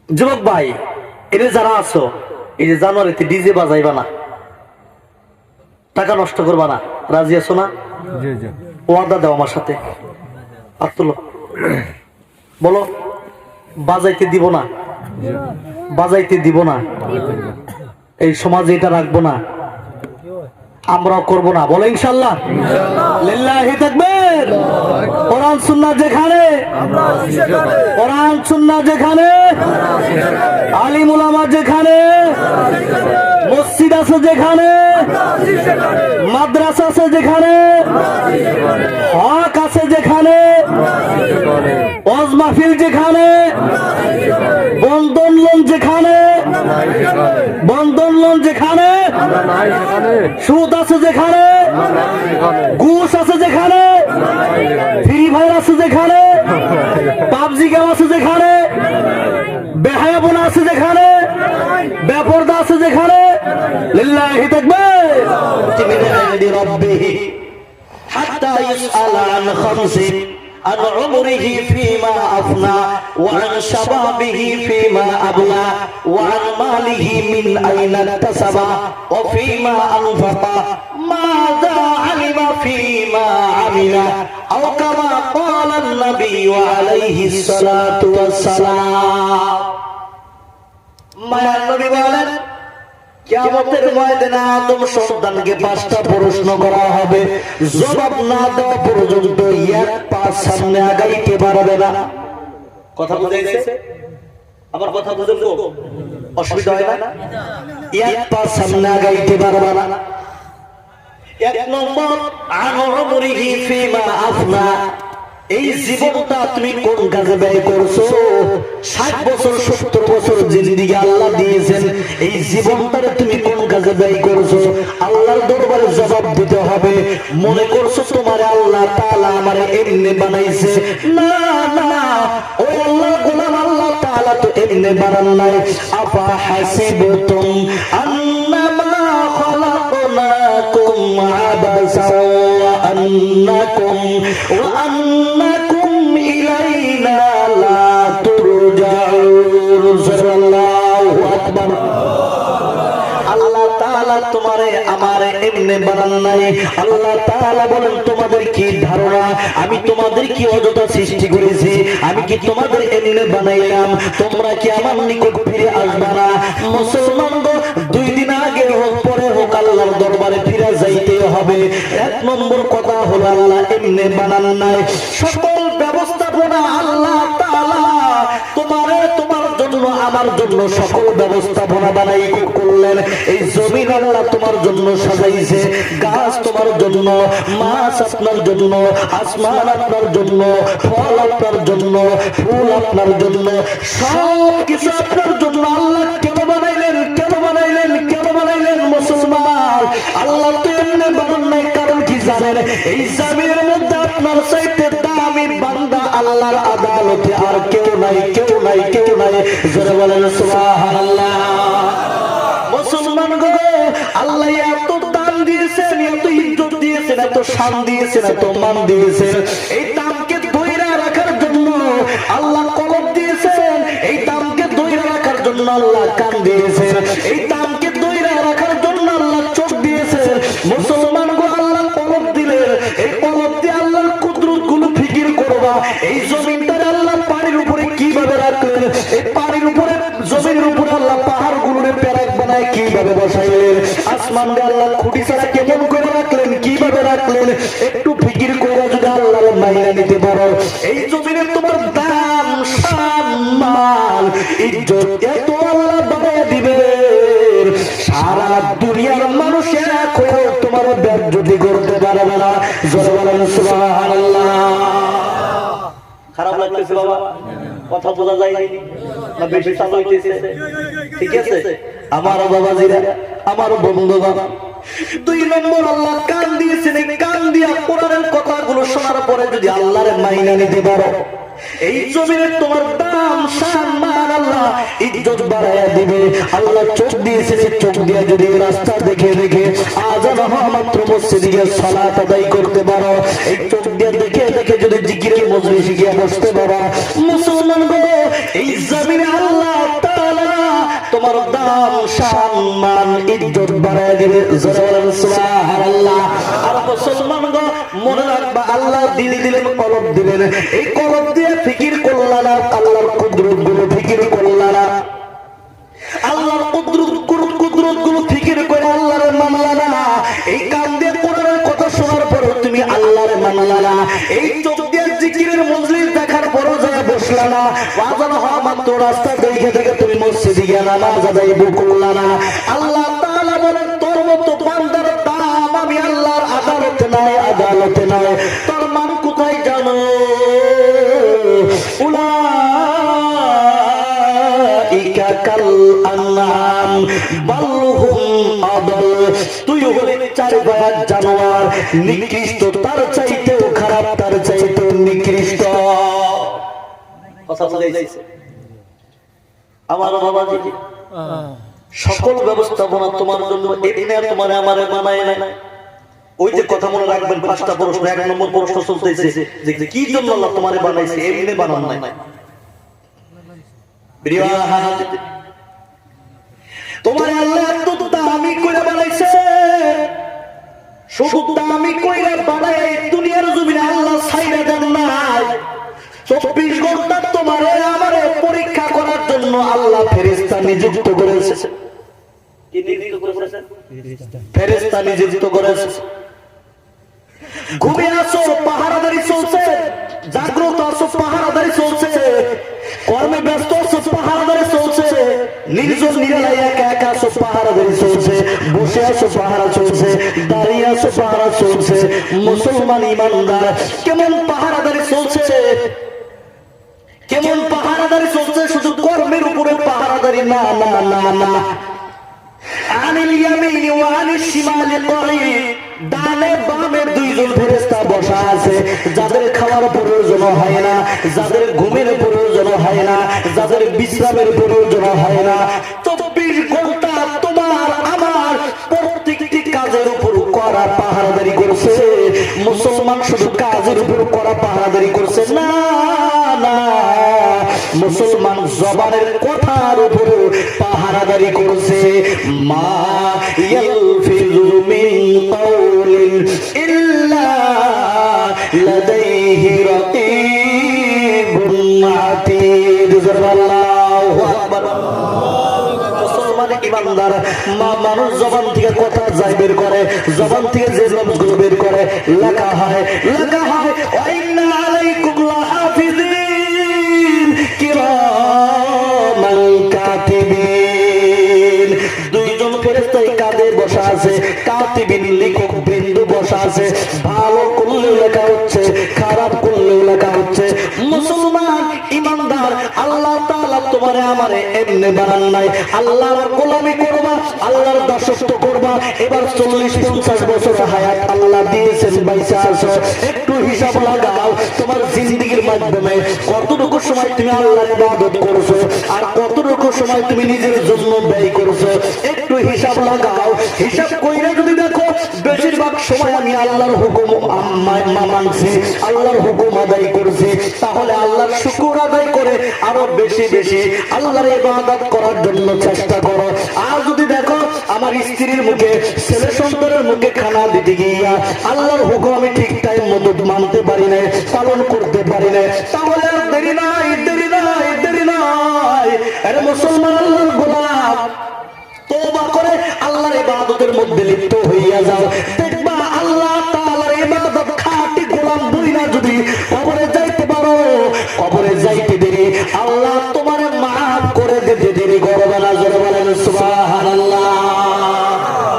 যুবক ভাই, এনে যারা আছো, এই যে জানুয়ারিতে ডিজে বাজাইবা না, টাকা নষ্ট করবা না, রাজি আছো না? ওয়াদা দাও আমার সাথে, হাত তুলো, বলো বাজাইতে দিব না, বাজাইতে দিব না, এই সমাজে এটা রাখবো না, আমরাও করবো না, বলো ইনশাআল্লাহ। লিল্লাহি তাকবীর। কোরআন সুন্নাহ যেখানে, কোরআন সুন্নাহ যেখানে, আলিম উলামা যেখানে, মসজিদ আছে যেখানে, মাদ্রাসা আছে যেখানে, হক আছে যেখানে, ওয়াজ মাহফিল যেখানে, বন্ধন লোন যেখানে, বন্ধন লোন যেখানে, সুদ আছে যেখানে, ঘুষ আছে যেখানে, ফ্রি ফায়ার আছে যেখানে, পাবজি গেম আছে যেখানে, বেহায়াপনা আছে যেখানে, বেপরদা আছে যেখানে, লিল্লাহি তাকবীর। হাত্তা ইসআলা আন খামসিন عن عمره فيما أفنى وعن شبابه فيما أبلى وعن ماله من أين اكتسب وفيما أنفق ماذا علم فيما عمل أو كما قال النبي عليه الصلاة والسلام মায়ার নবী বলেন, কিয়ামতের ময়দানে আদম সন্তানকে 5টা প্রশ্ন করা হবে, জবাব না দেওয়া পর্যন্ত এক পা সামনে আগাইতে পারবে না। কথা বুঝাইছে? আমার কথা বুঝেন তো? অসুবিধা হয় না? এক পা সামনে আগাইতে পারবে না। 1 নম্বর, আনউমরিহি ফিমা আফনা, এই জীবনটা তুমি কোন কাজে ব্যয় করছো? 60 বছর 70 বছর জিন্দেগি আল্লাহ দিয়েছেন, এই জীবনটারে তুমি কোন কাজে ব্যয় করছো? আল্লাহর দরবারে জবাব দিতে হবে। মনে করছো তোমার আল্লাহ তাআলা আমারে এমনি বানাইছে? না না, ওই আল্লাহ গোলাম আল্লাহ তাআলা তো এমনি বানান নাই। আফা হাসিবতুম আন্নামা খালাকনাকুম আবাসা ওয়া আন্নাকুম ইলাইনা লা তুরজাউন। সাল্লাল্লাহু আকবার। আল্লাহ তাআলা তোমারে আমারে এমনি বানান নাই। আল্লাহ তাআলা বলেন, তোমাদের কি ধারণা আমি তোমাদের কি অযথা সৃষ্টি করেছি? আমি কি তোমাদের এমনি বানাইলাম? তোমরা কি আমার নিকট ফিরে আসবে না? মুসলমান গো, 2 দিন আগে হোক পরে হোক আল্লাহর দরবারে ফিরে যাইতে হবে। 1 নম্বর কথা হলো আল্লাহ এমনি বানান নাই। সকল ব্যবস্থাপনা আল্লাহ তাআলা তোমারে, তোমার জন্য আমার জন্য সকল ব্যবস্থাপনা বানাই করলেন। এই জমিন আল্লাহ তোমার জন্য সাজাইছে, গাছ তোমার জন্য, মাছ আপনার জন্য, আসমান আপনার জন্য, ফল আপনার জন্য, ফুল আপনার জন্য, সব কিছু আপনার জন্য। আল্লাহ কেন বানাইলেন, কেন বানাইলেন, কেন বানাইলেন? মুসলমান, আল্লাহ তো এমনি বানান নাই। কারণ কি জানেন? এই জমিনের মধ্যে আপনার চাইতে দামি বান্দা আল্লাহর আদালতে আর কেউ নাই, কেউ নাই, কেউ নাই। জোরে বলেন সুবহানাল্লাহ। মুসলমান গো, আল্লাহ এত দান দিয়েছেন, এত ইজ্জত দিয়েছেন, এত শান দিয়েছেন, এত মান দিয়েছেন। এই দামকে ধইরা রাখার জন্য আল্লাহ কলম দিয়েছেন, এই দামকে ধইরা রাখার জন্য আল্লাহ কান দিয়েছেন, এই দামকে ধইরা রাখার জন্য আল্লাহ চোখ দিয়েছেন। মুসলমান গো, আল্লাহ কলম দিলেন, এই কলম দিয়ে আল্লাহর কুদরত গুলো ফিকির করবা। এই জমিনটার আল্লাহ পানির উপরে কিভাবে রাখলেন? এই পানির উপরে, জমিনের উপরে আল্লাহ পাহাড় গুলোরে প্যারাক বানায় কিভাবে বসাইলেন? আসমান দিয়ে আল্লাহ খুঁটি ছাড়া কেমন করে রাখলেন, কিভাবে রাখলেন? একটু ফিকির করে যদি আল্লাহর মাইনা নিতে পারো, এই জমিনে তোমার দাম, সম্মান, ইজ্জত এত আল্লাহ বাড়ায় দিবে, সারা দুনিয়ার মানুষ এক হয়ে তোমার বেজ্জতি করতে পারবে না। জোরে বলেন সুবহানাল্লাহ। খারাপ লাগতেছে বাবা? কথা বোঝা যায় না? বেশি চালু হইতেছে? ঠিক আছে আমার বাবাজিরা, আমার বন্ধু বাবা। 2 নম্বর, আল্লাহ কান দিয়েছেন, এই কান দিয়া কোরআনের কথাগুলো শোনার পরে যদি আল্লাহর মাইনা নিতে পারো, এই জমিনে তোমার দাম, সম্মান, আল্লাহ ইজ্জত বাড়ায়া দিবে। আল্লাহ চোখ দিয়েছেন, চোখ দিয়ে যদি রাস্তা দেখে দেখে আযান হওয়া মাত্র মসজিদে গিয়ে সালাত আদায় করতে পারো, এই চোখ দিয়ে দেখে দেখে যদি জিকিরের মজলিসে গিয়ে বসতে পারো, মুসলমান গো, এই জমিনে আল্লাহ তোমার দাম সম্মান ইজ্জত বাড়ায় দিবে। জোরে বলেন সুবহানাল্লাহ। আর মুসলমান গো মনে রাখবা, আল্লাহ দিলে দিলেন, কলব দিলেন, এই কলব দিয়ে ফিকির করলা না, আল্লাহর কুদরত গুলো ফিকির করলা না, আল্লাহর কুদরত গুলো ফিকির করে আল্লাহর মানলা না, এই কান দিয়ে কোরআনের কথা শোনার পরে তুমি আল্লাহর মানলা না, এই চোখ দিয়ে জিকিরের মজলিস দেখার পরও যায় বসলা না, আযান হওয়া মাত্র রাস্তা দেখে দেখে তুমি মসজিদে গিয়ে নামাজ আদায় করলা না। আল্লাহ তাআলা বলেন তোর মতো বান্দার দাম আমি আল্লাহর আদালতে নাই। তোর মান কোথায় জানো? উলাইকা কাল আনআম বাল হুম আদাল। তুই হলে চার পায়ের জানোয়ার, নিকৃষ্ট, তার চাইতেও খারাপ, তার চাইতেও নিকৃষ্ট। কথা বুঝাইছে আমার বাবাজি? সকল ব্যবস্থাপনা তোমার জন্য এমনি তোমার আমারে বানায় নাই। ওই যে কথা মনে রাখবেন, 5টা প্রশ্ন, 1 নম্বর প্রশ্ন চলতেছে যে কি জন্য আল্লাহ তোমারে বানাইছে, এমনি বানান নাই। তোমার আল্লাহ এত দামি করে বানাইছে, শুধু দামি করে বানায় দুনিয়ার জমিনে আল্লাহ ছাইরা দেন নাই। 24 ঘন্টা তোমারে আমারে পরীক্ষা করার জন্য আল্লাহ ফেরেশতা নিযুক্ত করেছে। কি নিযুক্ত করেছে? ফেরেশতা নিযুক্ত করেছে। ঘুমিয়ে আছো, পাহারাদারি চলছে, জাগ্রত আছো, পাহারাদারি চলছে, কর্মে ব্যস্ত আছো, পাহারাদারি চলছে, নির্জন নিরালায় একা একা আছো, পাহারাদারি চলছে, বসে আছো, পাহারা চলছে, দাঁড়িয়ে আছো, পাহারা চলছে। মুসলমান ইমানদার কেমন পাহারাদারি চলছে, কেমন পাহারাদারি চলছে? শুধু কর্মের উপরে পাহারাদারি না, না, না, না। আনিল ইয়ামিনি ওয়া আনিশ শিমালি করিব, ডানে বামে দুইজন ফেরেশতা বসা আছে, যাদের খাওয়ার প্রয়োজন হয় না, যাদের ঘুমের প্রয়োজন হয় না, যাদের বিশ্রামের প্রয়োজন হয় না। 24 ঘন্টা তোমার আমার প্রত্যেকটি কাজের উপর করা পাহারাদারি করছে। মুসলমান শুধু কাজের উপর করা পাহারাদারি করছে না, না, মুসলমান জবানের কথার উপর পাহারাদারি করছে। মা ইয়ালফিযু মিন কাওলিন ইল্লা লাদাইহি রাকীবুন আতীদ। আল্লাহু আকবার। মুসলমান ইমানদার মানুষ জবান থেকে কথা যাই বের করে, জবান থেকে যে লফজগুলো বের করে লেখা হয়, লেখা হয় ওয়া ইন্না আলাইকুম লাহাফিজিন কিরামান কাতিবিন। দুইজন ফেরেশতা কাঁধে বসা আছে, কাতিবিন লেখক বৃন্দ বসা আছে। ভালো করলেও লেখা হচ্ছে, খারাপ করলেও লেখা হচ্ছে। মুসলমান ইমানদার, আল্লাহ তাআলা তোমারে আমারে এমনি বানান নাই। আল্লাহর গোলামি করবা, আল্লাহর দাসত্ব করবা। এবার 40-50 বছর হায়াত আল্লাহ দিয়েছেন, বাইসা আছো। একটু হিসাব লাগাও, তোমার জিন্দেগীর মাধ্যমে কতটুকু সময় তুমি আল্লাহর ইবাদত করেছো আর কতটুকু সময় তুমি নিজের জন্য ব্যয় করেছো। একটু হিসাব লাগাও। হিসাব কইরা যদি দেখো বেশিরভাগ সময় আমি আল্লাহর হুকুম মানছি, আল্লাহর হুকুম আদায় করেছি, তাহলে আল্লাহর শুকর আদায় করে আরো বেশি বেশি আল্লাহর ইবাদত করার জন্য চেষ্টা করো। আর যদি দেখো আমার স্ত্রীর মুখে, ছেলে সন্তানের মুখে খানা দিতে গিয়া আল্লাহর হুকুম আমি ঠিক টাইম মতো মানতে পারি না, পালন করতে পারি না, তাহলে আর দেরি নাই, দেরি নাই, দেরি নাই। আরে মুসলমান আল্লাহর গোলাম, তওবা করে আল্লাহর ইবাদতের মধ্যে লিপ্ত হইয়া যাও। দেখবা আল্লাহ তাআলার ইবাদত খাঁটি গোলাম বইনা যদি কবরে যাইতে পারো, কবরে যাইতে দেরি আল্লাহ তোমারে মাফ করে দিতে দেরি করবে না। জোরে বলেন সুবহানাল্লাহ।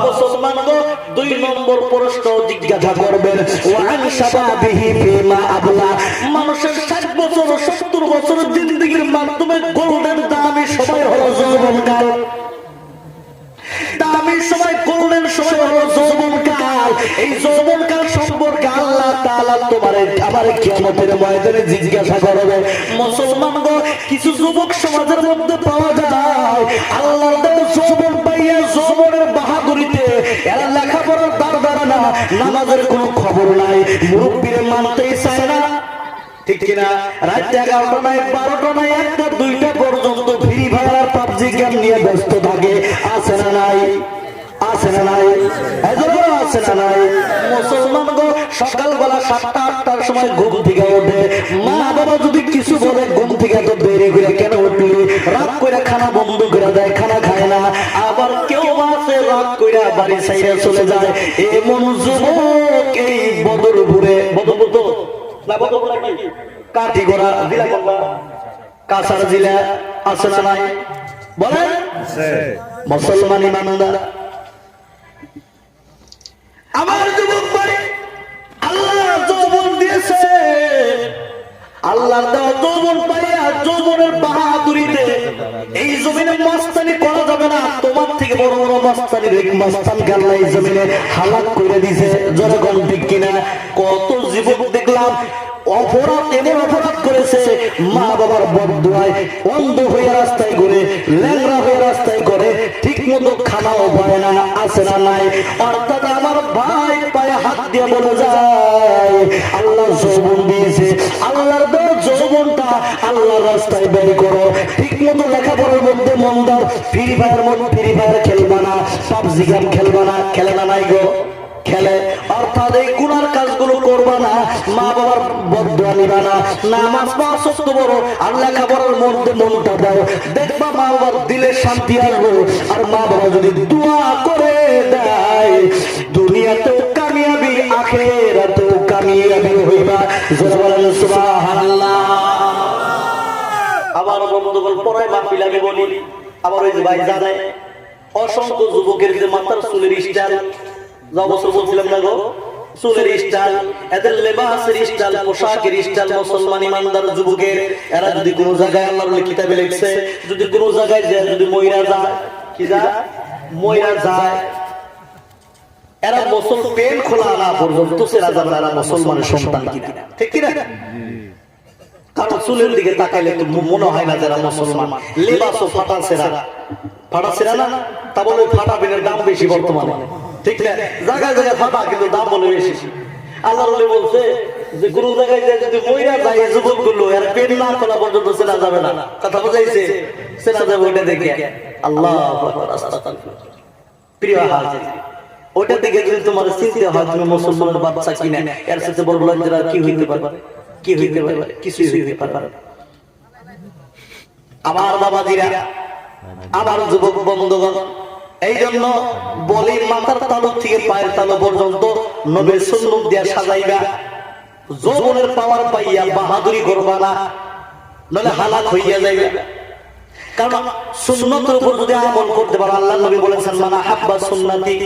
মুসলমান গো 2 নম্বর প্রশ্ন জিজ্ঞাসা করবেন, ওয়ান শাবাবিহি ফিমা আবলা। মানুষের 60 বছর 70 বছর জিন্দেগীর মাধ্যমে গোল্ডেন দামি সময় হলো যৌবনকাল। দামি সময়, গোল্ডেন সময় হলো যৌবনকাল। এই যৌবনকাল সম্পর্কে আল্লাহ তাআলা তোমারে আমারে কিয়ামতের ময়দানে জিজ্ঞাসা করবে। মুসলমান গো কিছু যুবক সমাজের মধ্যে পাওয়া যায়, আল্লাহর দেওয়া যৌবন পাইয়া যৌবনের বাহাদুরিতে এরা লেখাপড়ার দ্বার না, নামাজের কোনো খবর নাই, মুরব্বিরে মানতেই চায় না, ঠিক কিনা? রাত 11টা নাই, 12টা নাই, 1টা 2টা পর্যন্ত ফ্রি ফায়ার আর পাবজি গেম নিয়ে ব্যস্ত আছে না নাই? মুসলমান গো সকালবেলা 7টা-8টার সময় ঘুম থেকে ওঠে, মা বাবা যদি কিছু বলে ঘুম থেকে তো দেরি করে কেন উঠলি, রাত করে খানা বন্ধ করে দেয়, খানা খায় না। আবার কেউ আছে রাত করে বাড়ি ছাইড়া চলে যায়। এমন যুবক এই বদরপুরে কাঠি গোড়া জিলা কাছাড় জিলা আছে না নাই? বলেন মুসলমান ইমানদার আমার যুবক ভাই, আল্লাহ যৌবন দিয়েছে, আল্লাহর দেওয়া যৌবন পাইয়া যৌবনের বাহাদুরিতে এই জমিনে মস্তানি করা যাবে না। তোমার থেকে বড় বড় মস্তানি মস্তানকে আল্লাহ এই জমিনে হালাক করে দিয়েছে। জনগণ ঠিক কিনা? কত যুবক দেখলাম অপরাধ, এমন অপরাধ করেছে, মা বাবার বদদুয়ায় অন্ধ হয়ে রাস্তায় ঘুরে, ল্যাংড়া হয়ে রাস্তায় ঘুরে, ঠিক মতো খানাও পায় না। আছে না নাই? অর্থাৎ আমার ভাই পায়ে হাত দিয়ে বলে যায় আল্লাহ যৌবন দিয়েছে, আল্লাহর দেওয়া যৌবনটা আল্লাহর রাস্তায় ব্যয় করো। ঠিক মতো লেখাপড়ার মধ্যে মন দাও। ফ্রি ফায়ার খেলবা না, পাবজি গেম খেলবা না। খেলে না নাই গো? খেলে। অর্থাৎ এই গুনার কাজগুলো করবা না, মা বাবার বদদুয়া নিবা না, নামাজ পাওয়া সত্য বড়, আর লেখাপড়ার মধ্যে মনটা দাও। দেখবা মা বাবার দিলে শান্তি আসবে। আর মা বাবা যদি দোয়া করে দেয়, দুনিয়াতেও কামিয়াবি, আখিরাতেও কামিয়াবি হইবা। জোরে বলেন সুবহানাল্লাহ। আবার বন্ধুগণ পড়ায় মাহফিল আমি বলি, আবার ওই যে ভাই জানে অসংখ্য যুবকের যে মাথার চুলের স্টাইল, যা বছর বলছিলাম না গো, চুলের স্টাইল, এদের লেবাসের স্টাইল, পোশাকের স্টাইল, মুসলমান ইমানদার যুবকের, এরা যদি কোনো জায়গায় আল্লাহর কিতাবে লিখছে, যদি কোনো জায়গায় যায়, যদি মইরা যায়, কি যায়, মইরা যায়, এরা মুসলমান পেন খোলা না পর্যন্ত সেরা যাবে, এরা মুসলমানের সন্তান কিনা, ঠিক কিনা? কারণ চুলের দিকে তাকাইলে তো মনে হয় না যারা মুসলমান। লেবাসও ফাটা সেরা না, তা বলে ফাটা পেনের দাম বেশি বর্তমানে, ঠিক না? জায়গায় জায়গায় ফাটা, কিন্তু দাম বলে বেশি। আল্লাহ বলছে যে কোন জায়গায় যদি মহিলা যায় যুবক গুলো এর পেন না খোলা পর্যন্ত চেনা যাবে না। কথা বোঝাইছে? চেনা যাবে ওইটা দেখে। আল্লাহ প্রিয় হাজির, ওইটা দেখে যদি তোমার চিনতে হয় তুমি মুসলমানের বাচ্চা কিনা, এর সাথে বড় লজ্জার কি হইতে পারে? কি হইতে পারে? কিছুই হইতে পারে। আমার বাবাজিরা, আমার যুবক বন্ধুগণ, এই জন্য বলি মাথার তালু থেকে পায়ের তালু পর্যন্ত নবীর সুন্নাত দিয়া সাজাইবা। যৌবনের পাওয়ার পাইয়া বাহাদুরি করবা না, নলে হালাক হইয়া যাইবে। কারণ সুন্নতের উপর যদি আমল করতে পারো, আল্লাহর নবী বলেছেন মান আহাব্বা সুন্নতি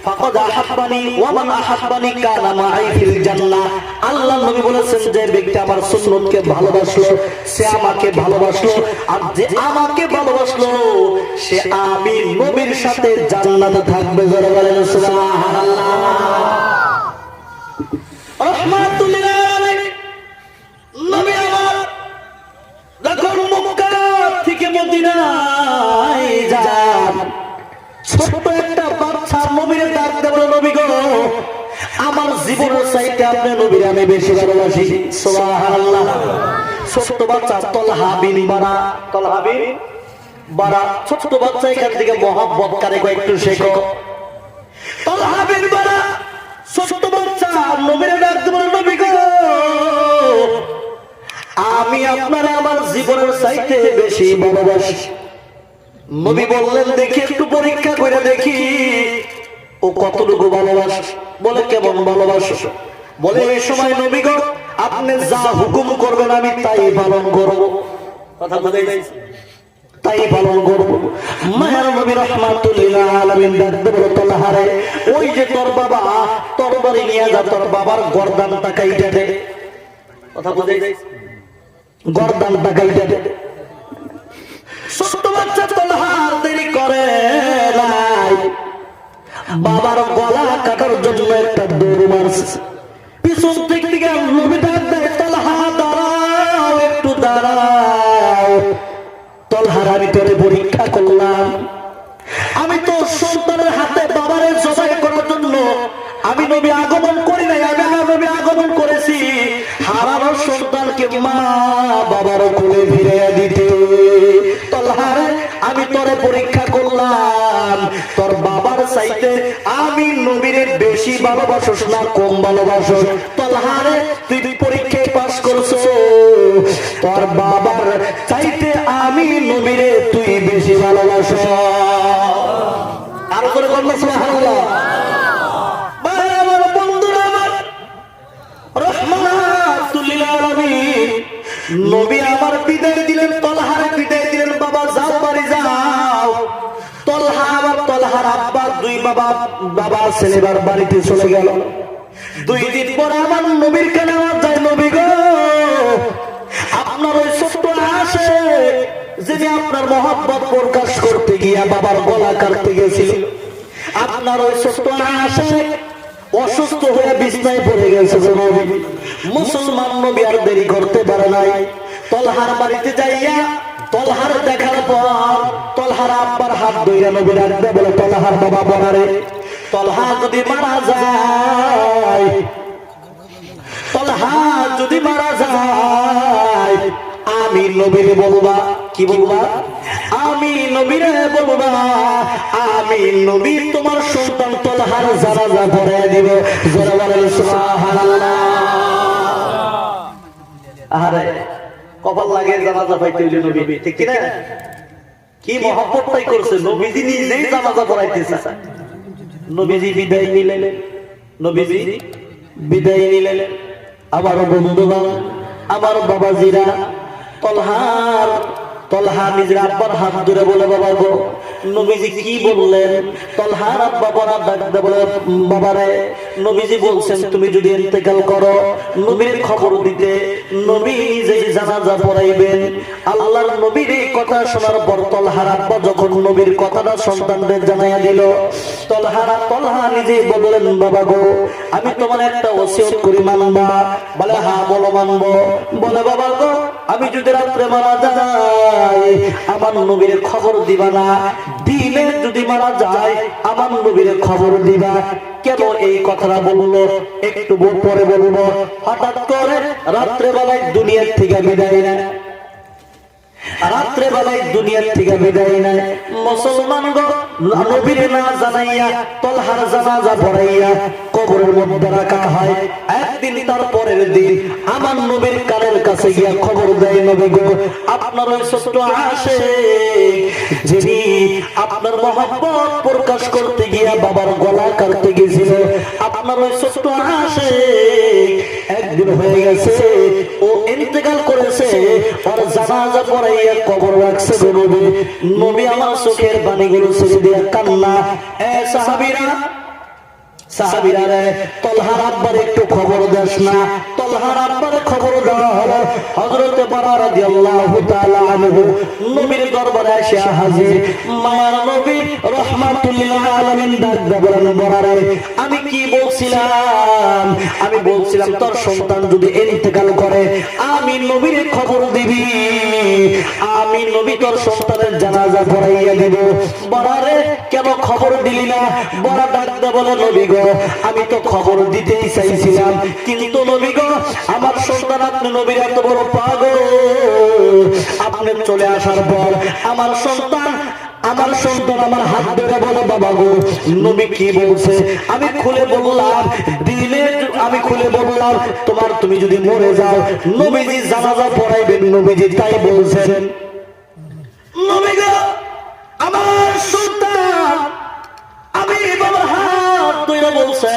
ফাকাদ আহাব্বানি ওয়া মান আহাব্বানি কানা মাই ফিল জান্নাহ। আল্লাহর নবী বলেছেন যে ব্যক্তি আমার সুন্নতকে ভালোবাসলো সে আমাকে ভালোবাসলো, আর যে আমাকে ভালোবাসলো সে আমি নবীর সাথে জান্নাতে থাকবে। জোরে বলেন সুবহানাল্লাহ। রাহমাতুল লিল আলামিন নবী আমার যখন মক্কা থেকে মদিনায় যান, ছোট একটা বাচ্চা নবীর ডাক দেব, নবী গো আমার জীবনের চাইতে আপনি নবীর আমি বেশি ভালোবাসি। সুবহানাল্লাহ। ছোট বাচ্চা তলহা বিন বারা, ছোট বাচ্চা এখান থেকে মহব্বত করে একটু শেখো। তলহা বিন বারা ছোট বাচ্চা নবীর ডাক দেব, নবী গো আমি আপনারা আমার জীবনের চাইতে বেশি ভালোবাসি। নবী বললেন দেখি একটু পরীক্ষা করে দেখি ও কতটুকু ভালোবাসে। বলে কেমন ভালোবাসো? বলে এই সময় নবী গো আপনি যা হুকুম করবেন আমি তাই পালন করব। কথা বুঝাইছে? তাই পালন করব। মায়ের নবী রাহমাতুল লিল আলামিন ডাকতে বলে তলহারে ওই যে তোর বাবা তরবারি নিয়ে যা, তোর বাবার গর্দানটা কাইটা দে। কথা বুঝাইছে? গর্দানটা কাইটা দে। ছোট বাচ্চা তলহা দেরি করে নাই, বাবার গলা কাটার জন্য একটা দৌড় মারছে। পিছন থেকে নবী ডাক দেয় তলহা দাঁড়াও, একটু দাঁড়াও। তলহার আমি তোরে পরীক্ষা করলাম, আমি তো সন্তানের হাতে বাবারে জবাই করার জন্য আমি নবী আগমন করি নাই, আমি আমার নবী আগমন করেছি হারানোর সন্তানকে মা বাবার কোলে ফিরিয়ে দিতে। তলহার আমি তোরে পরীক্ষা করলাম তোর বাবার চাইতে আমি নবীরে বেশি ভালোবাসোস না কম ভালোবাসোস। তলহারে তুই পরীক্ষায় পাস করছো, তোর বাবার চাইতে আমি নবীরে তুই বেশি ভালোবাসো। আর করে বললো সুবহানাল্লাহ। নবী আমার বিদায় দিলেন, তলহারে বিদায় দিলেন, বাবা যাও বাড়ি যাও। তলহা আবার তলহার আব্বা দুই বাবা ছেলেবার বাড়িতে চলে গেল। 2 দিন পরে আমার নবীর কানে আওয়াজ যায়, নবী গো আপনার ওই ছোট্ট আসে যিনি আপনার মহব্বত প্রকাশ করতে গিয়া বাবার গলা কাটতে গেছিল, আপনার ওই ছোট্ট আসে অসুস্থ হয়ে বিছনায় পড়ে গেছে। মুসলমান নবী আর দেরি করতে পারে নাই, তলহার বাড়িতে যাইয়া তলহার দেখার পর তলহার আব্বার হাত ধইরা নবী রাখবে, বলে তলহার বাবা বলারে তলহা যদি মারা যায়, তলহা যদি মারা যায় আমি নবীরে বলবা, কি বলবা? আমি নবীরে বলবা আমি নবী তোমার সন্তান তলহার জানাজা পড়ায় দিব। যারা বলেন সুবহানাল্লাহ। আরে কপাল লাগে জানাজা পাইতে হইলে নবী, ঠিক কি না? কি মহব্বতটাই করছে, নবীজি নিজেই জানাজা পড়াইতেছে। নবীজি বিদায় নিলেন, নবীজি বিদায় নিলেন। আমার বন্ধুগণ, আমার বাবাজিরা, তলহা নিজের আব্বার হাত ধরে বলে, বাবা গো নবীজি কি বললেন? তলহার আব্বা বড় ডাকতে বলে, বাবারে নবীজি বলছেন তুমি যদি ইন্তেকাল করো নবীর খবর দিতে, নবী যে জানাজা পড়াইবেন। আল্লাহর নবীর এই কথা শোনার পর তলহার আব্বা যখন নবীর কথাটা সন্তানদের জানাইয়া দিল, তলহা নিজে বললেন, বাবা গো আমি তোমার একটা ওসিয়ত করি, মানবা? বলে হ্যাঁ বলো মানবো। বলে বাবা গো আমি যদি রাত্রে মারা যাই আমার নবীর খবর দিবা না, দিনে যদি মারা যায় আমার নবীর খবর দিবা। কেন এই কথাটা বললো একটু পরে বলবো। হঠাৎ করে রাত্রে বেলায় দুনিয়ার থেকে বিদায় নেয়, রাত্রে বেলায় দুনিয়ার থেকে বিদায় নেয়। মুসলমান গো নবীর না জানাইয়া তলহার জানাজা পড়াইয়া কবরের মধ্যে রাখা হয়। একদিন তার পরের দিন আমার নবীর কানের কাছে গিয়া খবর দেয়, নবী গো আপনার ওই ছোট্ট আশিক যিনি আপনার মহব্বত প্রকাশ করতে গিয়া বাবার গলা কাটতে গেছিল, আপনার ওই ছোট্ট আশিক একদিন হয়ে গেছে ও ইন্তেকাল করেছে, ওর জানাজা পড়াইয়া কবর রাখছে গো নবী। নবী আমার চোখের পানিগুলো ছেড়ে দিয়ে কান্না। এ সাহাবীরা রে তলহার আব্বার একটু খবর দেস না। তলহার আব্বার খবর দেওয়া হলো। হযরত বারা রাদিয়াল্লাহু তাআলা আনহু নবীর দরবারে এসে হাজির। মায়ার নবী রাহমাতুল লিল আলামিন ডাক বলেন, বারা রে আমি কি বলছিলাম? আমি বলছিলাম তোর সন্তান যদি ইন্তেকাল করে আমি নবীর খবর দিবি, আমি নবী তোর সন্তানের জানাজা পড়াইয়া দিব। বারা রে কেন খবর দিলি না? বারা ডাক বলে, নবী গো আমি তো খবর দিতেই চাইছিলাম, কিন্তু নবী গো আমার সন্তান আপনি নবীর এত বড় পাগল, আপনি চলে আসার পর আমার সন্তান আমার হাত ধরে বলে, বাবা গো নবী কি বলছে? আমি খুলে বললাম, দিলে আমি খুলে বললাম তুমি যদি মরে যাও নবীজি জানাজা পড়াইবেন, নবীজি তাই বলছেন। নবী গো আমার সন্তান আমি বাবার হাত ধরে বলছে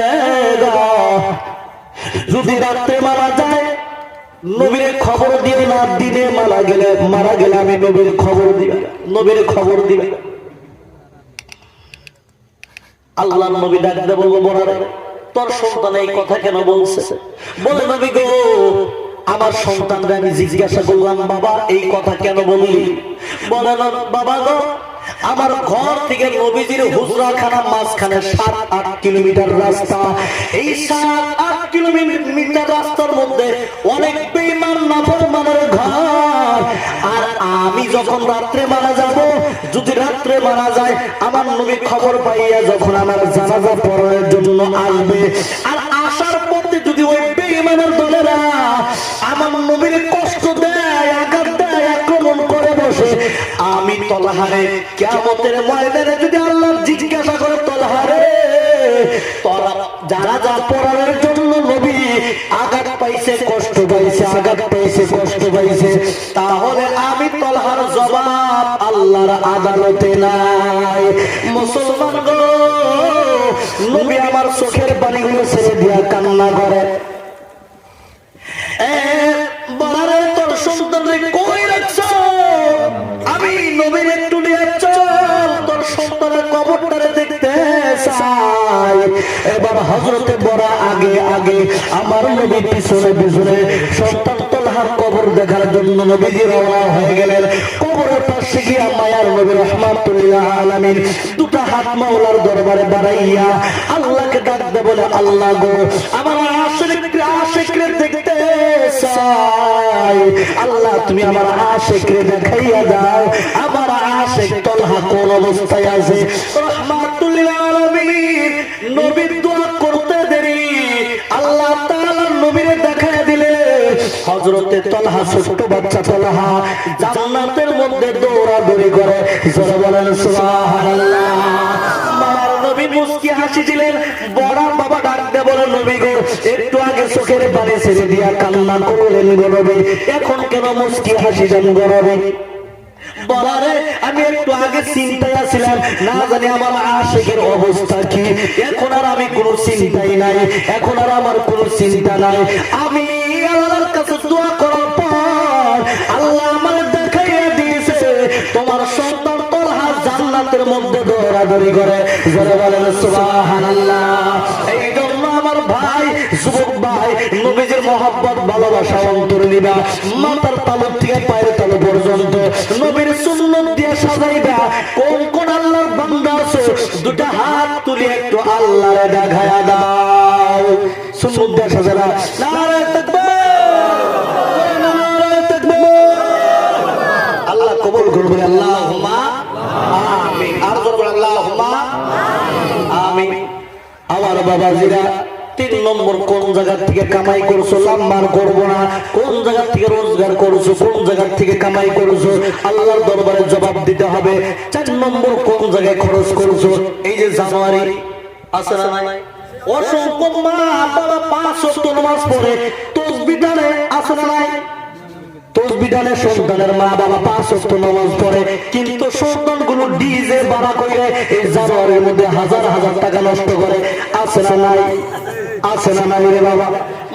যদি রাতে মারা যায় নবীর খবর দিবে না, দিনে মারা গেলে আমি নবীর খবর দিবে। আল্লাহর নবী ডাকতে বলবো, বড় তোর সন্তান এই কথা কেন বলছে? বলে, নবী গো আমার সন্তানরা আমি জিজ্ঞাসা করলাম, বাবা এই কথা কেন বললি? বলে, বাবা গো আমার ঘর থেকে নবীজির হুজরাখানা মাঝখানে 7-8 কিলোমিটার রাস্তা। এই 7-8 কিলোমিটার রাস্তার মধ্যে অনেক বেঈমান নাফরমানের ঘর। আর আমি যখন রাত্রে মারা যাব, যদি রাত্রে মারা যায় আমার নবী খবর পাইয়া যখন আমার জানাজা পড়ার জন্য আসবে, আর আসার পথে যদি ওই বেঈমানের দলেরা আমার নবীর কষ্ট দেয়, আঘাত দেয়, আক্রমণ করে বসে, আমি তলহারে কিয়ামতের ময়দানে যদি আল্লাহ জিজ্ঞাসা করে তলহারে তোরা যারা যা পড়ানোর জন্য নবী আঘাত পাইছে কষ্ট পাইছে আঘাত পাইছে কষ্ট পাইছে তাহলে আমি তলহার জবাব আল্লাহর আদালতে নাই। মুসলমান গো নবী আমার চোখের পানিগুলো ছেড়ে দিয়া কান্না করে বলারে তোর সন্তানরে কই রাখছ আমি নবীর একটু নিয়ে চল তোর সন্তানের কবরটারে দেখতে চাই। এবার হযরতে বড়া আগে আগে আমার নবী পিছনে পিছনে সন্তান তলহার কবর দেখার জন্য নবীজি রওনা হয়ে গেলেন। কবরের পাশে গিয়ে মায়ার নবী রাহমাতুল আলামিন দুটো হাত মাওলার দরবারে বাড়াইয়া আল্লাহকে ডাকতে বলে আল্লাহ গো আমার আশিকরে দেখতে চাই। আল্লাহ তুমি আমার আশিকরে দেখাইয়া দাও আমার আশিক তলহা কোন অবস্থায় আছে। রাহমাতুল আলামিন নবীর দোয়া করতে দেরি আল্লাহ তাআলা নবীরে দেখায় দিলে হযরতে তলহা ছোট বাচ্চা তলহা জান্নাতের মধ্যে দৌড়াদৌড়ি করে জোরে বলেন সুবহানাল্লাহ। মার নবী মুস্কি হাসি দিলেন। বড় বাবা ডাকতে বলে নবী গো একটু আগে চোখের পানি ছেড়ে দিয়া কান্না করলেন গো নবী এখন কেন মুস্কি হাসি দেন গো নবী? বলারে আমি একটু আগে চিন্তায় ছিলাম না জানি আমার আশিকের অবস্থা কি। এখন আর আমি কোনো চিন্তাই নাই এখন আর আমার কোনো চিন্তা নাই। আমি আল্লাহর কাছে দোয়া করার পর আল্লাহ আমাকে দেখাইয়া দিয়েছে তোমার সন্তান তলহা জান্নাতের মধ্যে দৌড়াদৌড়ি করে জোরে বলেন সুবহানাল্লাহ। এই জন্য আমার ভাই যুবক ভাই নবীজির মহব্বত ভালোবাসা অন্তরে নিবা মাথার তালু থেকে পায়ের তালু পর্যন্ত নবীর সুন্নাত দিয়ে সাজাইবা। কোন কোন আল্লাহর বান্দা আছে দুটো হাত তুলে একটু আল্লাহরে দেখায়া দাও। সুন্নাত দিয়ে সাজালা নারে তাকবীর নারে তাকবীর। আল্লাহ কবুল করবেন আল্লাহুম্মা আমিন। আর জোরে আল্লাহুম্মা আমিন। আমার বাবাজিরা 3 নম্বর কোন জায়গা থেকে কামাই করছো লাম্বার করবো না। কোন জায়গা থেকে রোজগার করছো কোন জায়গা থেকে কামাই করছো আল্লাহর দরবারে জবাব দিতে হবে। 4 নম্বর কোন জায়গায় খরচ করছো। এই যে জানুয়ারি আছে না নাই অসংখ্য মা বাবা 5 ওয়াক্ত নামাজ পড়ে তাসবিহ টানে আছে না নাই তাসবিহ টানে সন্তানের মা বাবা 5 ওয়াক্ত নামাজ পড়ে কিন্তু সন্তানগুলো ডিজে বাড়া করে এই জানুয়ারির মধ্যে হাজার হাজার টাকা নষ্ট করে আছে না নাই আছে না নাই রে বাবা?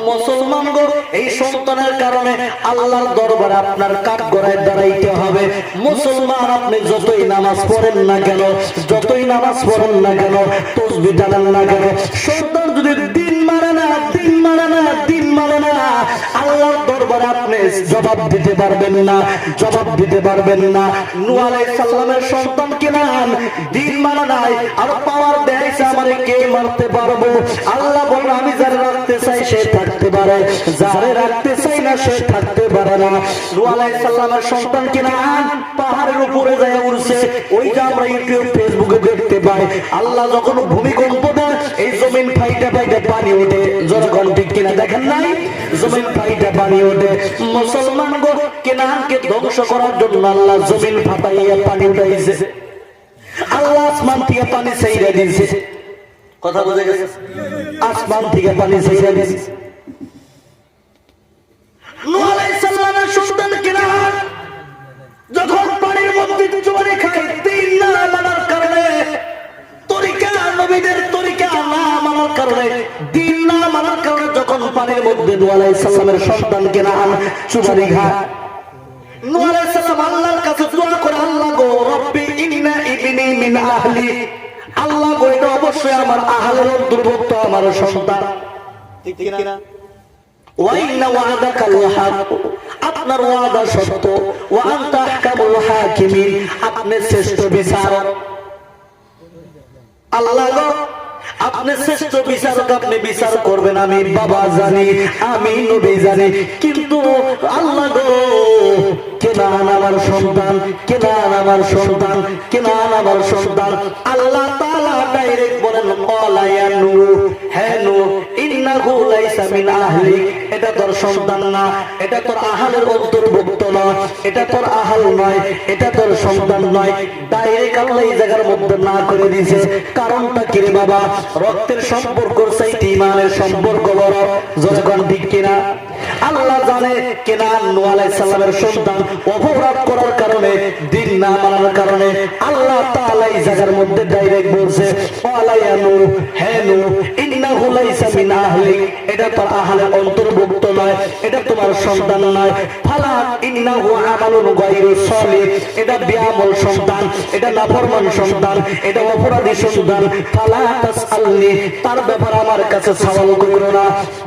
মুসলমান গো এই সন্তানের কারণে আল্লাহর দরবারে আপনার কাঠগড়ায় দাঁড়াইতে হবে। মুসলমান আপনি যতই নামাজ পড়েন না কেন যতই নামাজ পড়েন না কেন তাসবিহ টানেন না কেন সন্তান যদি দিন মানে না আল্লাহর দরবারে আপনি জবাব দিতে পারবেন না জবাব দিতে পারবেন না। নূহ আলাইহিস সালামের সন্তান কেনান দিন মানে নাই আর পাওয়ার দেয়ছে আমারে কে মারতে পারবো। আল্লাহ বলেন আমি যারে রাখতে চাই সে থাকতে পারে যারে রাখতে চাই না সে থাকতে পারে না। নূহ আলাইহিস সালামের সন্তান কেনান পাহাড়ের উপরে যায় উড়ছে ওই যে আমরা ইউটিউব ফেসবুকে দেখতে পাই। আল্লাহ যখন ভূমিকম্প দেয় এই জমিন ফাইটা ফাইটা পানি ওঠে যখন ঠিক কিনা দেখেন নাই জমিন ফাইটা পানি ওঠে। মুসলমান গো কেনানকে ধ্বংস করার জন্য আল্লাহ জমিন ফাটাইয়া পানি উঠাইছে আল্লাহ আসমান থেকে পানি ছেড়ে দিয়েছে। কথা বুঝে গেছে? আসমান থেকে পানি ছেড়ে দিয়েছে। নূহ আলাইহিস সালামের সন্তান কেনান যখন পানির মধ্যে চুবানি খায় 3 না মানার কারণে তরিকা নবীদের তরিকা না মানার কারণে দিন না মানার কারণে যখন পানির মধ্যে নূহ আলাইহিস সালামের সন্তান কেনান চুবানি খায় নূহ আলাইহিস সালাম আল্লাহর কাছে দোয়া করে আল্লাহ গো রব্বি ইন্না ইবনি মিন আহলি আল্লাহ গো এটা অবশ্যই আমার আহলের অন্তর্ভুক্ত আমার সন্তান ঠিক কিনা ওয়া ইন্না ওয়াদাকাল হক আপনার ওয়াদা সত্য ওয়া আনতা আহকামুল হাকিমিন আপনি শ্রেষ্ঠ বিচারক। আল্লাহ গো আপনি শ্রেষ্ঠ বিচারক আপনি বিচার করবেন আমি বাবা জানি আমি নবী জানি কিন্তু আল্লাহ গো কেনান আমার সন্তান কেনান আমার সন্তান কেনান আমার সন্তান। আল্লাহ তাআলা ডাইরেক্ট বলেন ক্বালা ইয়া নূহ হে নূহ ইন্না ইন্নাহু লাইসা মিন আহলিক, এটা তোর সন্তান না, এটা তোর আহালের অন্তর্ভুক্ত না, এটা তোর আহাল নয়, এটা তোর সন্তান নয়। ডাইরেক্ট আল্লাহ এই জায়গার মধ্যে না করে দিয়েছে। কারণটা কি রে বাবা? রক্তের সম্পর্ক চাইতে ঈমানের সম্পর্ক বড়। যখন ঠিক কিনা? আল্লাহ জানে কেনান নূহ আলাইহিস সালামের সন্তান অপরাধ করার কারণে, দিন না মানার কারণে আল্লাহ তাআলা এই জায়গার মধ্যে ডাইরেক্ট বলছে ওয়ালা ইয়া নূহ, হে নূহ, ইন্নাহু লাইসা মিন আহলিক, এটা তোর আহলের অন্তর্ভুক্ত নয়, এটা তোমার সন্তান নয়। ফালা ইন্নাহু আমালুন গায়রু সালিহ, এটা বেআমল সন্তান, এটা নাফরমান সন্তান, এটা অপরাধী সন্তান। ফালা তাসআলনি, তার ব্যাপারে আমার কাছে সওয়াল করো না,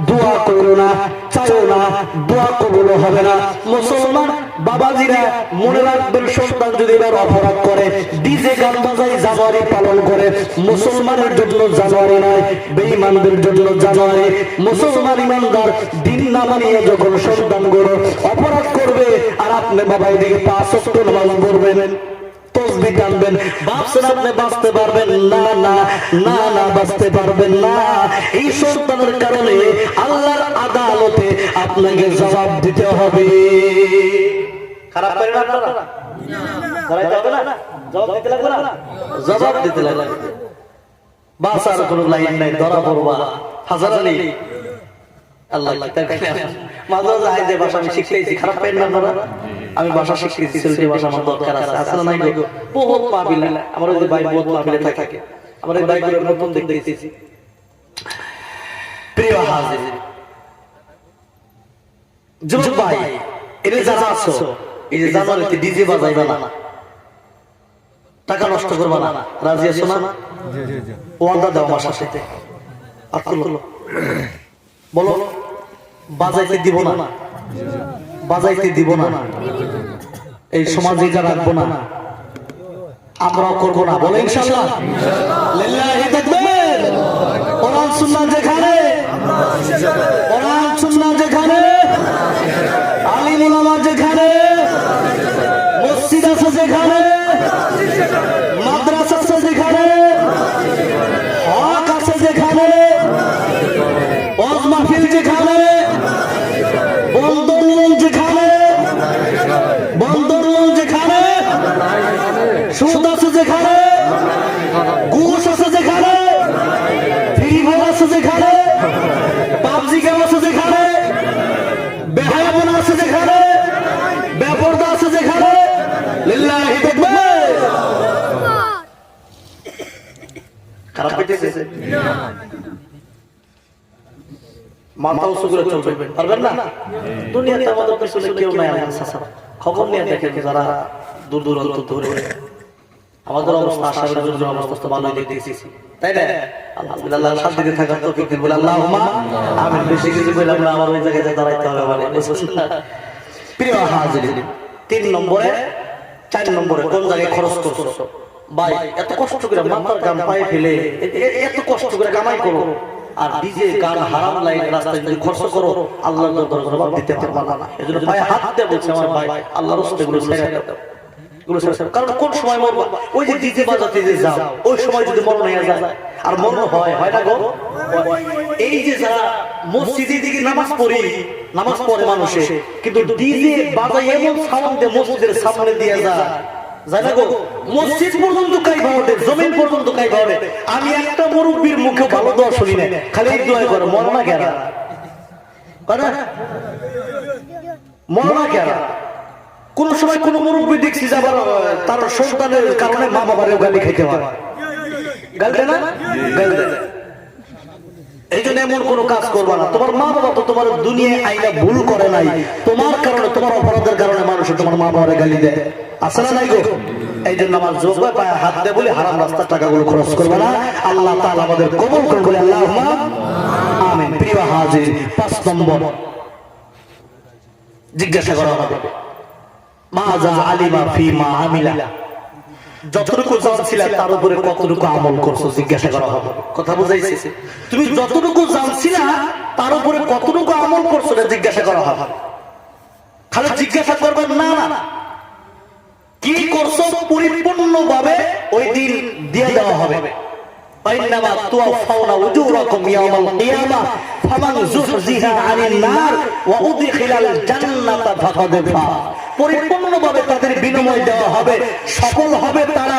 দোয়া করো না, চাইও না, দোয়া কবুল হবে না। মুসলমান বাবাজিরা মনে রাখবেন, সন্তান যদি এবার অপরাধ করে, ডিজে গান বাজাই জানুয়ারি পালন করে, মুসলমানের জন্য জানুয়ারি নয়, বেঈমানদের জন্য জানুয়ারি। মুসলমান ইমানদার দিন না মানিয়ে যখন সন্তানগুলো অপরাধ করবে, আর আপনি বাবা এদিকে 5 ওয়াক্ত নামাজ পড়বেন, তসবিহ টানবেন, ভাবছেন আপনি বাঁচতে পারবেন না, না না না, বাঁচতে পারবেন না। এই সন্তানের কারণে আল্লাহর আদালতে আপনাকে জবাব দিতে হবে। খারাপ করেন আপনারা? দাঁড়াইতে হবে না? জবাব দিতে লাগবে না? জবাব দিতে লাগবে। বাঁচার কোনো লাইন নাই, ধরা পড়বা। হাজার আলী আল্লাহ মাঝে মাঝে হাই যে ভাষা আমি শিখতেছি, খারাপ পাইন না আপনারা? আমি ভাষা শিখতেছি, সিলেটি ভাষা আমার দরকার আছে। আসলে নাই গো, বহুত মাহফিল, আমার ওই যে ভাই বহুত মাহফিলে থাকে, আমার এই ভাইগুলো নতুন দেখতেছি। প্রিয় হাজির, যুবক ভাই, এটা যারা আছো, এই যে জানুয়ারিতে ডিজে বাজাইবা না, টাকা নষ্ট করবা না, রাজি আছো না? ওয়াদা দাও আমার সাথে, বলো বাজাইতে দিব না, বাজাইতে দিব না, এই সমাজে যা রাখবো না, আমরাও করবো না, বলে ইনশাআল্লাহ। লিল্লাহি তাকবীর। কোরআন সুন্নাহ যেখানে, কোরআন সুন্নাহ যেখানে, আলিম উলামা যেখানে, মসজিদ আছে যেখানে, মাদ্রাসা আছে যেখানে, হক আছে যেখানে, ওয়াজ মাহফিল যেখানে, বন্দরলোন যেখানে, বন্দরলোন যেখানে, সুদ আছে যেখানে, ঘুষ আছে যেখানে, ফ্রি ফায়ার আছে যেখানে, পাবজি গেম আছে যেখানে, বেহায়াপনা আছে যেখানে, বেপরদা আছে যেখানে, লিল্লাহি তাকবীর। খারাপ পেতেছে? মাথা উঁচু করে চলবেন, পারবেন না? দুনিয়াতে আমাদের পিছনে কেউ নাই। খবর নিয়ে দেখেন যারা দূর দূরান্ত ধরে, আমাদের অবস্থা, আশা অবস্থা ভালোই দেখতেছি, তাই না? আলহামদুলিল্লাহ, শান্তিতে থাকার তৌফিক দিন, বলে আল্লাহুম্মা আমিন। বেশি কিছু বললাম না, আমার ওই জায়গায় দাঁড়াইতে হবে মানে। প্রিয় হাজিরিন, 3 নম্বরে, 4 নম্বরে কোন জায়গায় খরচ করছো? ভাই এত কষ্ট করে মাথার গাম পায়ে ফেলে এত কষ্ট করে কামাই করো, আর ডিজে গান হারাম লাইন রাস্তায় যদি খরচ করো, আল্লাহর দরবারে জবাব দিতে পারবা না। এজন্য পায়ে হাত দিয়ে বলছে আমার ভাই, আল্লাহর রাস্তায় গুলো ছেড়ে দাও। কারণ কোন সময় মরবা? ওই যে ডিজে বাজাতে যে যাও, ওই সময় যদি মরণ হয়ে যায়, আর মরণ হয় না গো? এই যে যারা মসজিদে দিকে নামাজ পড়ি, নামাজ পড়ে মানুষে, কিন্তু ডিজে বাজায় এমন সাউন্ড দিয়ে মসজিদের সামনে দিয়ে যায়, জানা গো, মসজিদ পর্যন্ত কাইবা ওঠে, জমিন পর্যন্ত কাইবা ওঠে। আমি একটা মুরব্বীর মুখে ভালো দোয়া শুনি না, খালি দোয়া করে মরনা গেরা, মরনা গেরা। কোন সময় কোন মুরব্বী দেখছি যাবার তার সন্তানের কারণে মা বাবারেও গালি খাইতে হয়, গাল দেয় না? গাল দেয়। এই জন্য এমন কোন কাজ করবা না। তোমার মা বাবা তো তোমার দুনিয়ায় আইনা ভুল করে নাই, তোমার কারণে, তোমার অপরাধের কারণে মানুষ তোমার মা বাবারে গালি দেয়, আছে না নাই গো? এই জন্য আমার যোগ্য পায়ে হাত দিয়ে বলে হারাম রাস্তার টাকাগুলো খরচ করবে না। আল্লাহ তাআলা আমাদের কবুল করুন, বলে আল্লাহুম্মা আমিন। প্রিয় হাজির, 5 নম্বর জিজ্ঞাসা করা হবে, মাযা আলিমা ফিমা আমিলা, যতটুকু জানছিলা তার উপরে কতটুকু আমল করছো, জিজ্ঞাসা করা হবে। কথা বুঝাইছে? তুমি যতটুকু জানছিলা তার উপরে কতটুকু আমল করছো, এটা জিজ্ঞাসা করা হবে। খালি জিজ্ঞাসা করবেন না, কি করছো পরিপূর্ণভাবে ওই দিন দিয়ে দেওয়া হবে। ইন্নামা তুওয়াফাউনা উজুরাকুম ইয়াওমাল কিয়ামাহ ফামান যুহজিহা আনিন নার ওয়া উদখিলাল জান্নাতা ফাকাদ ফাজ। পরিপূর্ণভাবে তাদের বিনিময় দেওয়া হবে, সফল হবে তারা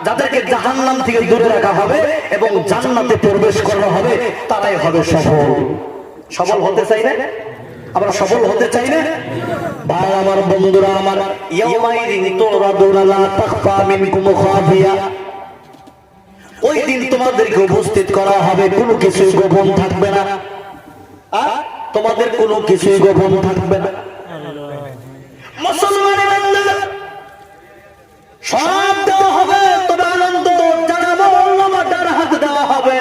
যাদেরকে জাহান্নাম থেকে দূরে রাখা হবে এবং জান্নাতে প্রবেশ করানো হবে, তারাই হবে সফল। সফল হতে চাই না? আমরা সফল হতে চাই না? ভাই আমার, বন্ধুরা আমার, ইয়াউমাইদিন তুরাদুনা লা তাখফা মিনকুম খাফিয়া, ওই দিন তোমাদেরকে উপস্থিত করা হবে, কোনো কিছু গোপন থাকবে না। তোমাদের কোনো কিছু গোপন থাকবে না। মুসলমানের বান্দা সব দেওয়া হবে, তবে আনন্দ জানাবো নামাটার হাত দেওয়া হবে।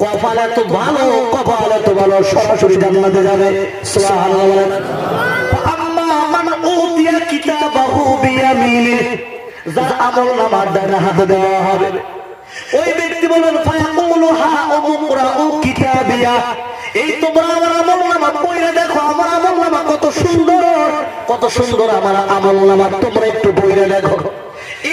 কপালে তো ভালো, কপালে তো ভালো, সরাসরি জান্নাতে যাবে। সুবহানাল্লাহ। আম্মা মান উতিয়া কিতাবাহু বিয়ামিনি, যার আমলনামা ডান হাতে দেওয়া হবে, ওই ব্যক্তি বলেন ফায়াকুলু হা উমরাউ কিতাবিয়া, এই তোমরা আমার আমলনামা পড়ে দেখো, আমার আমলনামা কত সুন্দর, কত সুন্দর আমার আমলনামা, তোমরা একটু পড়ে দেখো।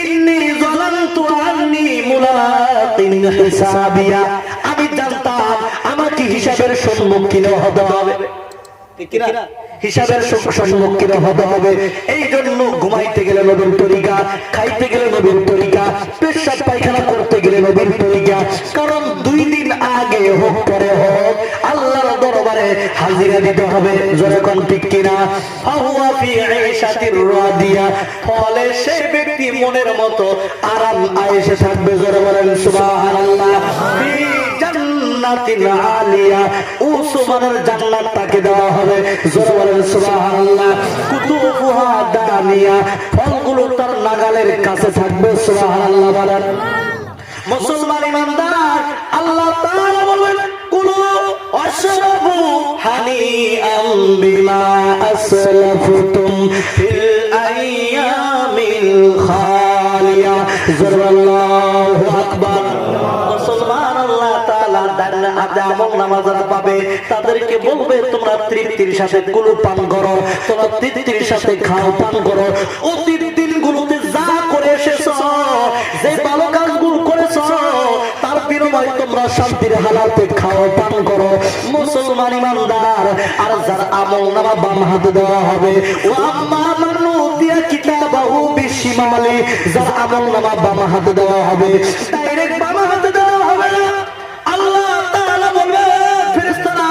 ইন্নী যালানতু আন্নী মুলাকিন হিসাবিয়া, আমি জানতাম আমাকে হিসাবের সম্মুখীন হতে হবে, ঠিক কি না? হিসাবের সম্মুখীন হতে হবে। এই জন্য ঘুমাইতে গেলে নবীর তরিকা, খাইতে গেলে নবীর তরিকা, পেশাব পায়খানা করতে গেলে নবীর তরিকা। কারণ 2 দিন আগে হোক পরে হোক আল্লাহর দরবারে হাজিরা দিতে হবে। জোরে কোন ঠিক কিনা? ফাহুয়া ফি আইশাতির রাদিয়া, ফলে সেই ব্যক্তি মনের মতো আরাম আয়েশে থাকবে। জোরে বলেন সুবহানাল্লাহ। ফি জান্নাতিল আলিয়া, উসমানের জান্নাত তাকে দেওয়া হবে। জোরে বলেন সুবহানাল্লাহ। কুতুবুহা দানিয়া, ফলগুলো তার নাগালের কাছে থাকবে। সুবহানাল্লাহ বলেন। মুসলমান ইমানদার, আল্লাহ তাআলা বলেন কুলু ওয়াশরাবু হানিআম বিমা আসলাফতুম ফিল আইয়ামিল খালিয়া। জোরে আল্লাহু আকবার। মুসলমান, আল্লাহ তাআলা দান আমল নামাজ পাবে, তাদেরকে বলবে তোমরা তৃপ্তির সাথে কুলু পান করো, তোমরা তৃপ্তির সাথে খাও পান করো। অতীত দিনগুলোতে যা করে এসেছো, যে ভালো কাজগুলো করেছো, তার বিনিময়ে তোমরা শান্তির হালাতে খাও পান করো। মুসলমান ইমানদার, আর যার আমল নামা বাম হাতে দেওয়া হবে, ও আম্মা মান উতিয়া কিতাবাহু বিশিমালি, যার আমল নামা বাম হাতে দেওয়া হবে, ডাইরেক্ট বাম হাতে দেওয়া হবে না। আল্লাহ তাআলা বলবে ফেরেশতারা,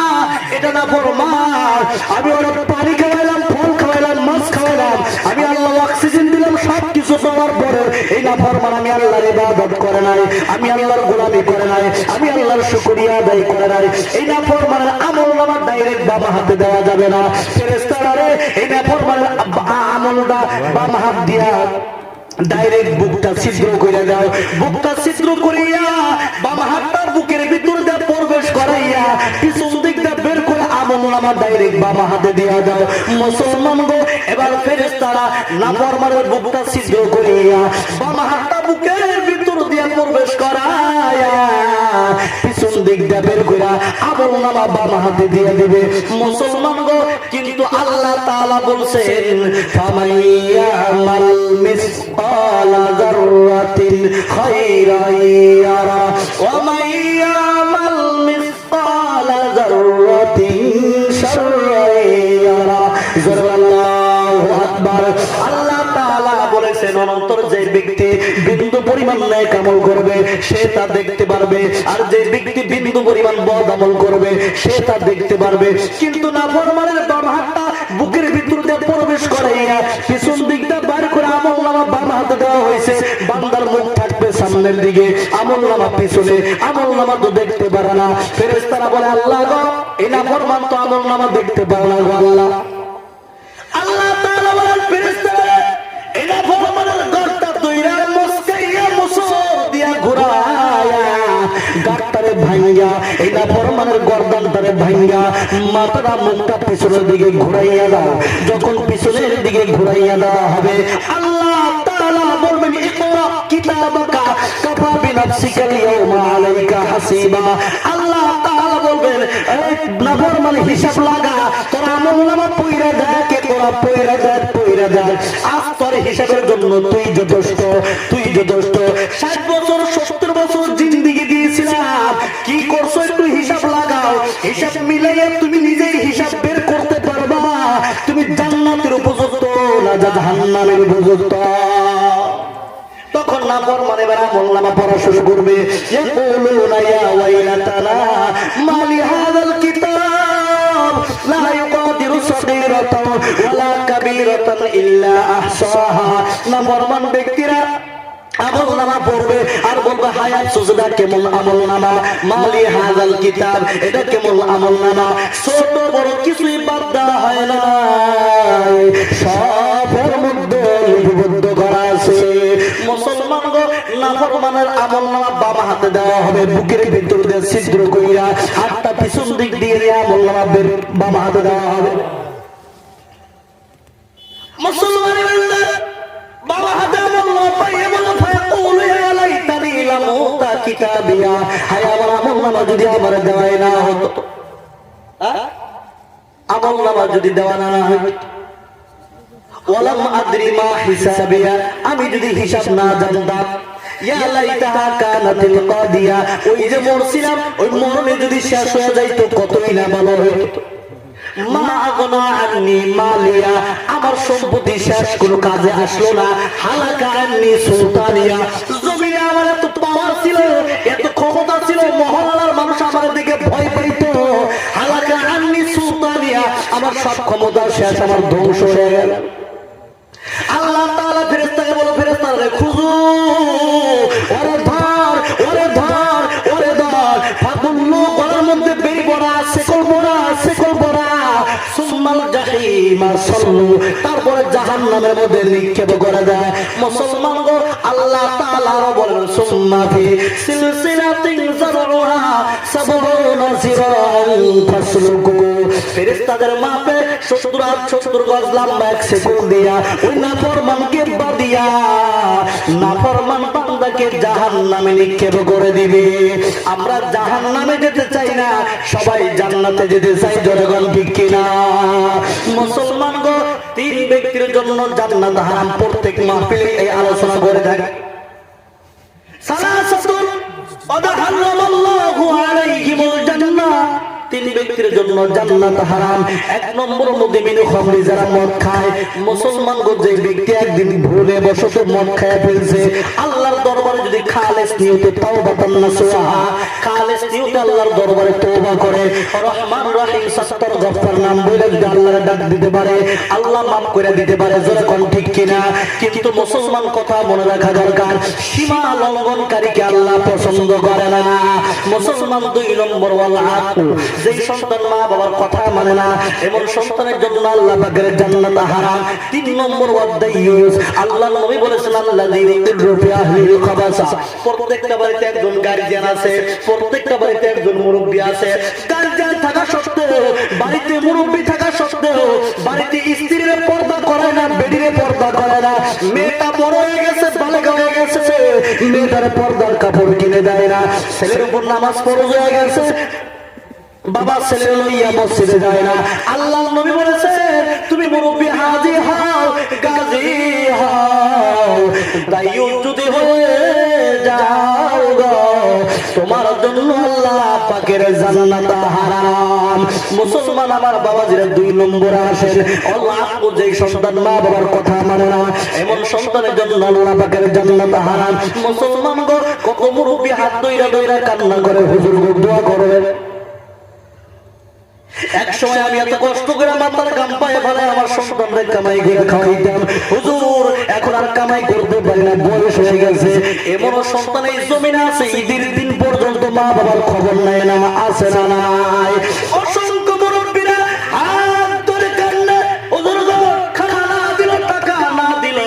এটা না ফরমান, আমি ওর পানি খাওয়াইলাম, ফল খাওয়াইলাম, মাছ খাওয়াইলাম, আমি আল্লাহ অক্সিজেন দিলাম, সব কিছু পাওয়ার পরে এই না ফরমান আমি আল্লাহর ইবাদত করে নাই, আমি আল্লাহর গোলামি করে নাই, আমি আল্লাহর শুকরিয়া আদায় করে নাই, এই না ফরমানের আমলনামা ডাইরেক্ট বাম হাতে দেওয়া যাবে না। ফেরেশতারা রে, এই না ফরমানের আমলটা বাম হাত দিয়া ডাইরেক্ট বুকটা ছিদ্র করে দাও, বুকটা ছিদ্র করিয়া বাম হাতটা বুকের ভিতর দিয়ে প্রবেশ করাইয়া পিছন দিক দিয়ে বের করে আমলনামা ডাইরেক্ট বাম হাতে দিয়া দাও। মুসলমান গো, এবার ফেরেশতারা নাফরমানের বুকটা ছিদ্র করিয়া বাম হাতটা বুকের ভিতর দিয়ে প্রবেশ করাইয়া পিছন দিক দিয়ে বের করে আমলনামা বাম হাতে দিয়ে দিবে। মুসলমান গো, কিন্তু আল্লাহ তাআলা বলছেন ফামাইয়ামাল মিসকালা যাররাতিন খায়রান ইয়ারা ওয়া মাইয়ামাল মিসকালা যাররাতিন শাররান ইয়ারা। আল্লাহু আকবার। আল্লাহ তাআলা বলেছেন অনন্তর যে ব্যক্তি বিন্দু পরিমাণ নেক আমল করবে সে তা দেখতে পারবে, আর যে ব্যক্তি বিন্দু পরিমাণ বদ আমল করবে সে তা দেখতে পারবে। কিন্তু নাফরমানের বাম হাতটা বুকের ভিতর দিয়ে প্রবেশ করাইয়া পিছন দিক দিয়ে বাইর করে আমলনামা বাম হাতে দেওয়া হয়েছে। বান্দার মুখ থাকবে সামনের দিকে, আমলনামা পিছনে, আমলনামা তো দেখতে পারে না। ফেরেশতারা বলে আল্লাহ গো, এই নাফরমান তো আমলনামা দেখতে পারে না গো আল্লাহ। আল্লাহ তাআলা বলেন ফেরেশতারা, এই নাফরমানের গর্তটা তৈরি মস্কাইয়া মুসর দিয়া ঘুরায়া গাটটারে ভাঙিয়া, এই নাফরমানের গর্দানটারে ভাঙিয়া মাথাটা মুখটা পিছনের দিকে ঘুরাইয়া দাও। যখন পিছনের দিকে ঘুরাইয়া দেওয়া হবে, আল্লাহ তাআলা বলবেন ইকরা কিতাবাকা কাফা বিনাফসিকা ইয়াউমা আলাইকা হাসিবা। আল্লাহ তাআলা বলবেন এই নাফরমান হিসাব লাগা, তোর আমলনামা পয়রা দেখ, তোরা পয়রা দেখ, পয়রা দেখ, আজ তোর হিসাবের জন্য তুই যথেষ্ট, তুই যথেষ্ট। 60 বছর তখন নাফরমানে বেরা আমলনামা পড়া শুরু করবে। ইয়াকুলুনা ইয়া ওয়াইলাতানা মালি হাযাল কিতাব লা ইউগাদিরু সাগীরাতান ওয়ালা কাবীরাতান ইল্লা আহসাহা। নাফরমান ব্যক্তিরা আমলনামা পড়বে আর বলবে হায়াত সুজদা কেমন আমলনামা, মালি হাযাল কিতাব এটা কেমন আমলনামা, ছোট বড় কিছুই বাদ দেওয়া হয় না, সবের মধ্যে লিপিবদ্ধ করা আছে। মুসলমান গো, নাফরমানের আমলনামা বাম হাতে দেওয়া হবে, বুকের ভিতর দিয়ে ছিদ্র কইরা হাতটা পিছন দিক দিয়ে আমলনামা বাম হাতে দেওয়া হবে। মুসলমানের বাবা হাতে আমলনামা পাইয়ে বলো ফায়াকুলু ইয়া লাইতানি লাম উতা কিতাবিয়া, হায় আমার আমলনামা যদি আমার দেওয়াই না হতো, আমলনামা যদি দেওয়া না হতো, ওয়ালাম আদরি মা হিসাবিয়া আমি যদি হিসাব না জানতাম, ইয়া লাইতাহা কানাতিল কাদিয়া ওই যে মরছিলাম ওই মরণে যদি শেষ হয়ে যাইতো কতই না ভালো হতো। মা আগনা আন্নি মালিয়া আমার সম্পত্তি শেষ কোনো কাজে আসলো না, হালাকা আন্নি সুলতানিয়া জমিনে আমার এত পাওয়ার ছিল, এত ক্ষমতা ছিল, মহল্লার মানুষ আমার দিকে ভয় পাইতো, হালাকা আন্নি সুলতানিয়া আমার সব ক্ষমতা শেষ, আমার ধ্বংস হয়ে গেল। আল্লাহ তাআলা ফেরেশতাকে বলো, ফেরেশতারে খুঁজো, ওরে ধর, ওরে ধর, ওরে ধর, ফাগুল্লু গলার মধ্যে বেরি বড়া, শিকল বড়া, শিকল বড়া, সুম্মাল জাহিমা সাল্লু তারপরে জাহান্নামের মধ্যে নিক্ষেপ করে দেয়। মুসলমান গো, আল্লাহ তাআলা বলেন সুম্মা ফি সিলসিলাতিন যারউহা সাবউনা জিরাআন ফাসলুকু, ফেরেশতাদের মাপে 70 গজ লম্বা এক শিকল দিয়া ওই নাফরমানকে বাদিয়া নাফরমান বান্দাকে জাহান্নামে নিক্ষেপ করে দিবে। আমরা জাহান্নামে যেতে চাই না, সবাই জান্নাতে যেতে চাই, জনগণ ঠিক কিনা? মুসলমান গো, 3 ব্যক্তির জন্য জান্নাত হারাম, প্রত্যেক মাহফিলে এই আলোচনা করে থাকে। সালাসাতুন আদাহাল্লাহু আলাইহিমুল জান্নাহ, 3 ব্যক্তির জন্য জান্নাত হারাম। 1 নম্বর মুদমিন খামরি, যারা মদ খায়। মুসলমান গো, যে ব্যক্তি একদিন ভুলে বশত মদ খায় ফেলছে, আল্লাহর দরবারে যদি খালেস নিয়তে তাওবাতান নাসুহা, খালেস নিয়তে আল্লাহর দরবারে তওবা করে, রহমান রহিম সত্তর গফফার নাম বলে আল্লাহর ডাক দিতে পারে, আল্লাহ maaf করে দিতে পারে, জোরে কোন ঠিক কিনা? কিন্তু মুসলমান কথা মনে রাখা দরকার, সীমা লঙ্ঘনকারীকে আল্লাহ পছন্দ করে না। মুসলমান 2 নম্বর ওয়াল আকু, যেই সন্তান মা বাবার কথা মানে না, এমন সন্তানের জন্য আল্লাহ পাকের জান্নাত হারাম। 3 নম্বর ওয়াদাইয়ুস, আল্লাহর নবী বলেছেন আল্লাযী ইউদিরু ফি আহলিল খাবাসা, প্রত্যেকটা বাড়িতে একজন গার্জিয়ান আছে, প্রত্যেকটা বাড়িতে একজন মুরব্বি আছে। গার্জিয়ান থাকা সত্ত্বেও, বাড়িতে মুরব্বি থাকা সত্ত্বেও বাড়িতে স্ত্রীর পর্দা করে না, বেডিরে পর্দা করে না। মেয়েটা বড় হয়ে গেছে, বালেগা হয়ে গেছে, মেয়েটার পর্দার কাপড় কিনে দেয় না। ছেলের উপর নামাজ ফরজ হয়ে গেছে, বাবা ছেলে লইয়া মসজিদে যায় না। আল্লাহর নবী বলেছে, তুমি মুরব্বি হাজী হও, গাজী হও, দায়ুস যদি হয়ে যাও গো, তোমার জন্য আল্লাহ পাকের জান্নাত হারাম। মুসলমান আমার বাবাজিরা 2 নম্বরে আসেন, আল্লাহ যেই সন্তান মা বাবার কথা মানে না, এমন সন্তানের জন্য আল্লাহ পাকের জান্নাত হারাম। মুসলমান গো, কত মুরব্বি হাত ধইরা ধইরা কান্না করে, হুজুর গো দোয়া করবেন। এক সময় আমি এত কষ্ট করে মাথার গাম পায়ে ফেলে আমার সন্তানদের কামাই করে খাওয়াইতাম, হুজুর এখন আর কামাই করতে পারি না, বয়স হয়ে গেছে। এমনও সন্তান এই জমিনে আছে, ঈদের দিন পর্যন্ত মা বাবার খবর নেয় না, আছে না নাই? অসংখ্য মুরব্বীরা হাত ধরে কান্না, হুজুর গো খানা না দিল, টাকা না দিল,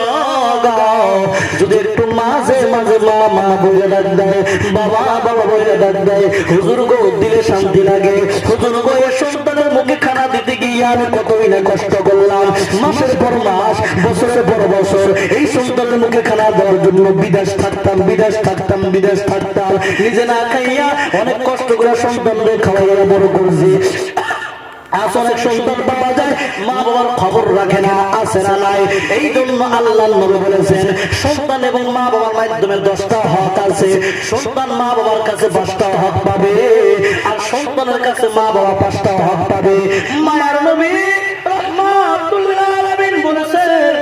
যদি একটু মাঝে মাঝে মা বলে ডাক দেয়, বাবা বাবা বলে ডাক দেয়, হুজুর গো দিলে শান্তি লাগে। হুজুর গো এই সন্তানের মুখে খানা দিতে গিয়ে আমি কতই না কষ্ট করলাম, মাসের পর মাস, বছরের পর বছর এই সন্তানের মুখে খানা দেওয়ার জন্য বিদেশ থাকতাম, বিদেশ থাকতাম, বিদেশ থাকতাম, নিজে না খাইয়া অনেক কষ্ট করে সন্তানদের খাওয়াইয়া বড় করছি। আজ অনেক সন্তান পাওয়া যায়, মা বাবার খবর রাখে না, আছে না নাই? এই জন্য আল্লাহর নবী বলেছেন, সন্তান এবং মা বাবার মাধ্যমে 10টা হক আছে। সন্তান মা বাবার কাছে 5টা হক পাবে, আর সন্তানের কাছে মা বাবা 5টা হক পাবে। মায়ার নবী রাহমাতুল লিল আলামিন বলেছেন,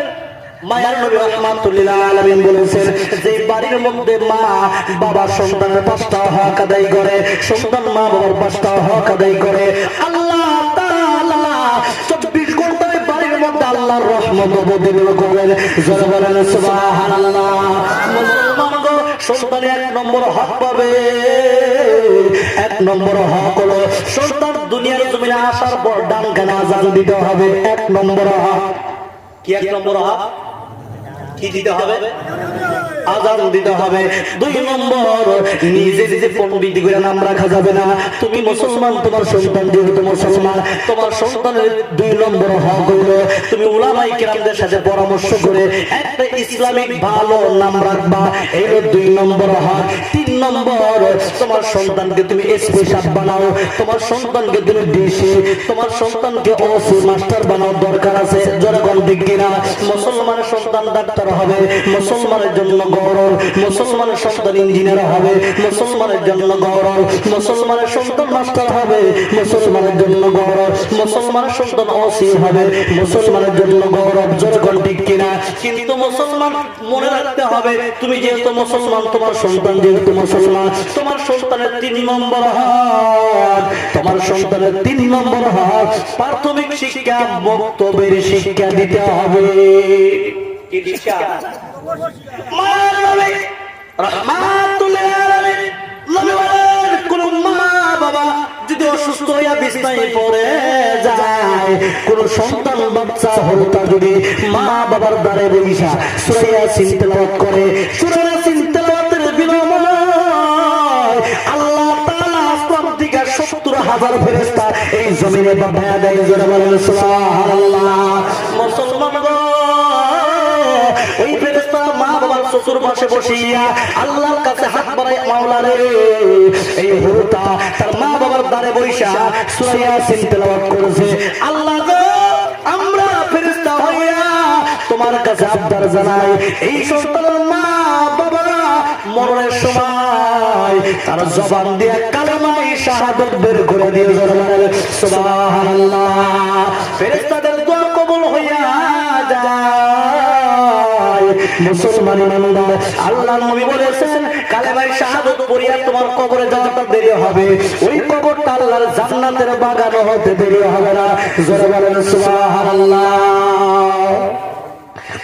মায়ার নবী রাহমাতুল লিল আলামিন বলেছেন যে বাড়ির মধ্যে মা বাবা সন্তানের 5টা হক আদায় করে, সন্তান মা বাবার 5টা হক আদায় করে, আল্লাহ তাআলা 24 ঘন্টায় বাড়ির মধ্যে আল্লাহর রহমত অবতীর্ণ করেন। জোরে বলেন সুবহানাল্লাহ। মুসলমান গো, সন্তানের 1 নম্বর হক পাবে। 1 নম্বর হক হলো সন্তান দুনিয়ার জমিনে আসার পর ডাঙ্গানে আযান দিতে হবে। 1 নম্বর হক কি? 1 নম্বর হক কি দিতে হবে? আযান দিতে হবে। 2 নম্বর, নিজে নিজে পণ্ডিত করে নাম রাখা যাবে না। তুমি মুসলমান, তোমার সন্তান যেহেতু মুসলমান, তোমার সন্তানের 2 নম্বর হক হলো তুমি উলামায়ে কেরামদের সাথে পরামর্শ করে একটা ইসলামিক ভালো নাম রাখবা। এই হলো 2 নম্বর হক। 3 নম্বর, তোমার সন্তানকে তুমি স্পেশাল বানাও, তোমার সন্তানকে তুমি ডিসি, তোমার সন্তানকে ওসি মাস্টার বানাও, দরকার আছে। জনগণ ঠিক কিনা? মুসলমানের সন্তান ডাক্তার হবে, মুসলমানের জন্য গৌরব। মুসলমানের সন্তান ইঞ্জিনিয়ার হবে, মুসলমানের জন্য গৌরব। মুসলমানের সন্তান মাস্টার হবে, মুসলমানের জন্য গৌরব। মুসলমানের সন্তান ওসি হবে, মুসলমানের জন্য গৌরব। জনগণ ঠিক কিনা? কিন্তু মুসলমান মনে রাখতে হবে, তুমি যেহেতু মুসলমান, তোমার সন্তান যেহেতু মুসলমান, তোমার সন্তানের 3 নম্বর হক, তোমার সন্তানের 3 নম্বর হক প্রাথমিক শিক্ষা, বক্তব্যের শিক্ষা দিতে হবে। কি শিক্ষা? মানবে রাহমাতুল লিল আলামিন নবী বলেন, কোন মা বাবা যদি অসুস্থ হইয়া বিছানায় পড়ে যায়, কোন সন্তান বাচ্চা হত্যা যদি মা বাবার দ্বারে বইসা সূরা ইয়াসিন তেলাওয়াত করে, সূরা ইয়াসিন তেলাওয়াতের বিনিময়ে আল্লাহ তাআলা আসমান থেকে 70,000 ফেরেশতা এই জমিনে পাঠায়া দেয়। যারা বলেন সুবহানাল্লাহ। মুসলমান গো, ওই ফেরেশতা মা বাবার শ্বশুর পাশে বসিয়া আল্লাহর কাছে হাত বাড়ায়, মাওলা রে, এই হত্যা তার মা বাবার দ্বারে বইসা সূরা ইয়াসিন তেলাওয়াত করেছে। আল্লাহ গো, আমরা ফেরেশতা হইয়া তোমার কাছে আবদার জানাই, এই সন্তানের মা বাবা মরণের সময় তার জবান দিয়ে কালেমায়ে শাহাদাত বের করে দিয়ে সুবহানাল্লাহ। ফেরেশতাদের দোয়া কবুল হইয়া যায়। মুসলমান ইমানদার, আল্লাহর নবী বলেছেন, কালেমায়ে শাহাদাত পড়িয়া তোমার কবরে যাওয়াটা দেরি হবে, ওই কবরটা আল্লাহর জান্নাতের বাগান হতে দেরি হবে না। জোরে বলেন সুবহানাল্লাহ।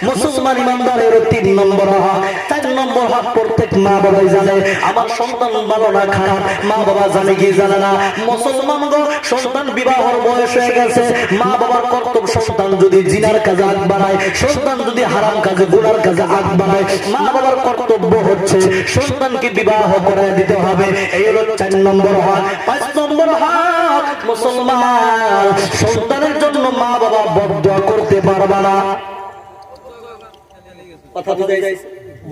মুসলমান ইমানদারের 3 নম্বর হক। 4 নম্বর হক প্রত্যেক মা বাবাই জানে। আমার সন্তান ভালো না খারাপ মা বাবা জানে কি জানে না? মুসলমান গো, সন্তান বিবাহের বয়স হয়ে গেছে, মা বাবার কর্তব্য সন্তান যদি জিনার কাজে আগ বাড়ায়, সন্তান যদি হারাম কাজে গুনার কাজে আগ বাড়ায়, মা বাবার কর্তব্য হচ্ছে সন্তানকে বিবাহ করে দিতে হবে। এই হলো 4 নম্বর হক। 5 নম্বর হক, মুসলমান সন্তানের জন্য মা বাবা বদদোয়া করতে পারবে না। কথা বুঝাই যাইছে?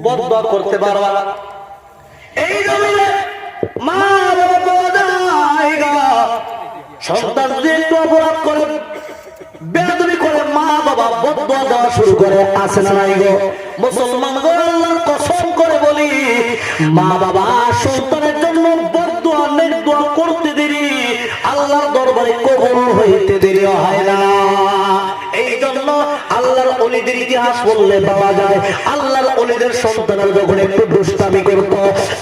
বদদোয়া করতে পারবা না। এই জমিনে মা বাবা পাওয়া যায় গা। সন্তান যদি একটু অপরাধ করে, বেয়াদবি করে, মা বাবা বদদোয়া দেওয়া শুরু করে, আছে না নাই গো? মুসলমান গো, আল্লাহর কসম করে বলি, মা বাবা সন্তানের জন্য বদদোয়া নেদোয়া করতে দেরি, আল্লাহর দরবারে কবুল হইতে দেরি হয় না। এই জন্য আল্লাহর ওলিদের ইতিহাস বললে পাওয়া যায়, আল্লাহর ওলিদের সন্তানরা যখন একটু দুষ্টামি করত,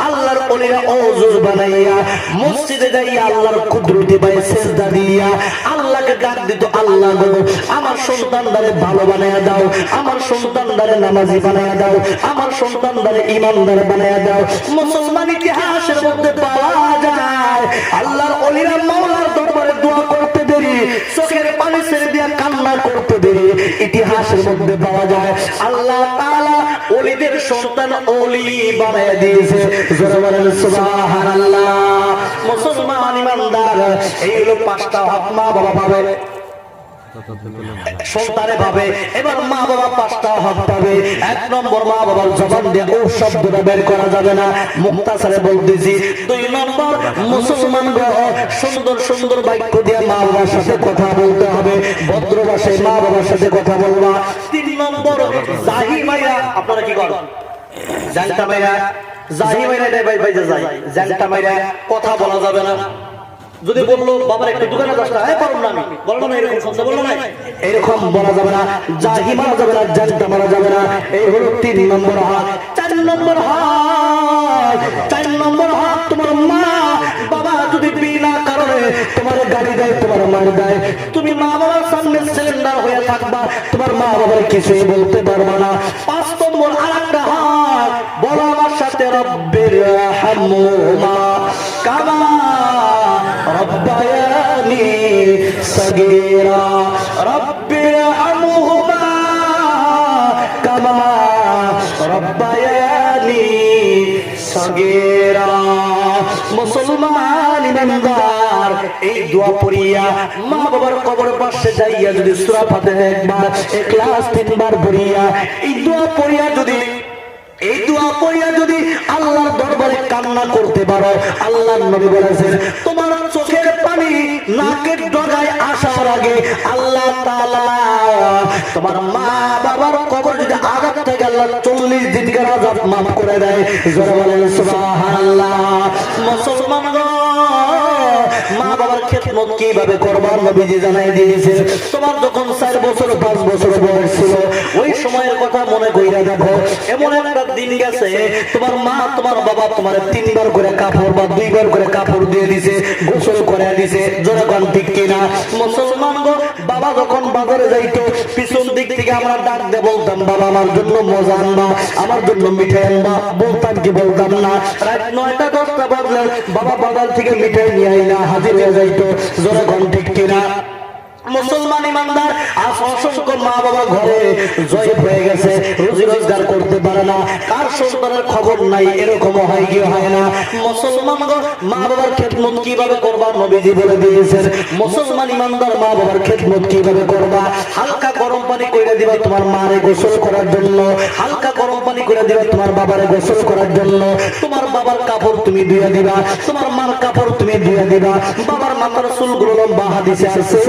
আল্লাহর ওলিরা ওযু বানাইয়া মসজিদে যাইয়া আল্লাহর কুদরতি পায়ে সিজদা দিয়া আল্লাহকে ডাক দিত, আল্লাহ গো, আমার সন্তানদারে ভালো বানায়া দাও, আমার সন্তানদারে নামাজি বানায়া দাও, আমার সন্তানদারে ঈমানদার বানায়া দাও। মুসলমান ইতিহাসের মধ্যে পাওয়া যায়, আল্লাহর ওলিরা মাওলার দরবারে দোয়া করতে দেরি, চোখের পানি ছেড়ে দিয়া কান্না করতে দেরি, ইতিহাসের মধ্যে পাওয়া যায়। আল্লাহ তাআলা ওলিদের সন্তান ওলি বানায়া দিয়েছে। জোরে বলেন সুবহানাল্লাহ। মুসলমান ইমানদার, এই হলো 5টা হক মা বাবা পাবে, সন্তানে পাবে। এবার মা বাবা 5টা হক পাবে। 1 নম্বর, মা বাবার জবান দিয়ে ও শব্দটা বের করা যাবে না, মুক্তাসারে বলতেছি। 2 নম্বর, মুসলমান সুন্দর সুন্দর বাক্য দিয়ে মা বাবার সাথে কথা বলতে হবে, ভদ্র ভাষায় মা বাবার সাথে কথা বলবা। 3 নম্বর, জাহি মাইয়া, আপনারা কি করেন? জানতা মাইয়া, জাহি মাইয়া, এটাই ভাই ভাই যায়, জানতা মাইয়া কথা বলা যাবে না। যদি বললো বাবার একটু দোকানে যাস না, পারুম না আমি, বললো না এরকম শব্দ বললো না, এরকম বলা যাবে না, জাহি মারা যাবে না, জানটা মারা যাবে না। এই হলো 3 নম্বর হক। 4 নম্বর হক, 4 নম্বর হক, তোমার মা বাবা যদি বিনা কারণে তোমার গালি দেয়, তোমার মার দেয়, তুমি মা বাবার সামনে সিলিন্ডার হয়ে থাকবা, তোমার মা বাবার কিছুই বলতে পারবা না। 5 নম্বর আরেকটা হক, বলো আমার সাথে, রব্বির হামহুমা কামা রব্বায়ানি সগীরা, রব্বির হামহুমা কামা রব্বায়ানি সগীরা। মুসলমান ইমানদার, এই দোয়া পড়িয়া মা বাবার কবরের পাশে যাইয়া যদি সূরা ফাতিহা একবার, ইখলাস 3 বার পড়িয়া, এই দোয়া পড়িয়া যদি আল্লাহর দরবারে কান্না করতে পারো, আল্লাহর নবী বলেছেন তোমার চোখের পানি নাকের ডগায় আসার আগে আল্লাহ তাআলা তোমার মা বাবার কবর যদি আযাব থেকে আল্লাহ 40 দিনের আযাব মাফ করে দেয়। জোরে বলেন সুবহানাল্লাহ। মুসলমান গো, মা বাবার খেদমত কিভাবে করবা নবীজি জানাই দিয়েছেন। তোমার যখন 4 বছর 5 বছর বয়স ছিল, ওই সময়ের কথা মনে কইরা দেখো, এমন একটা দিন গেছে তোমার মা তোমার বাবা তোমার 3 বার করে কাপড় বা 2 বার করে কাপড় দিয়ে দিছে, গোসল করে দিছে। জোরে কোন ঠিক কিনা? মুসলমান গো, বাবা যখন বাজারে যাইতো, পিছন দিক থেকে আমরা ডাক দিয়ে বলতাম, বাবা আমার জন্য মজা আনবা, আমার জন্য মিঠাই আনবা, বলতাম কি বলতাম না? রাত 9টা 10টা বাজলে বাবা বাজার থেকে মিঠাই নিয়ে আইনা হাজির হয়ে যাইতো। জোরে কোন ঠিক কিনা? মুসলমান ইমানদার, আজ অসংখ্য মা বাবা ঘরে জয় হয়ে গেছে, রুজি রোজগার করতে পারে না, কার সন্তানের খবর নাই, এরকম হয় কি হয় না? মুসলমান মা বাবার খেদমত কিভাবে করবা নবীজি বলে দিয়েছেন। মুসলমান ইমানদার, মা বাবার খেদমত কিভাবে করবা? হালকা গরম পানি করে দিবা তোমার মারে গোসল করার জন্য, হালকা গরম পানি করে দিবা তোমার বাবারে গোসল করার জন্য। তোমার বাবার কাপড় তুমি ধুয়ে দিবা, তোমার মার কাপড় তুমি ধুয়ে দিবা। বাবার মাথার চুলগুলো লম্বা, হাদিসে আছে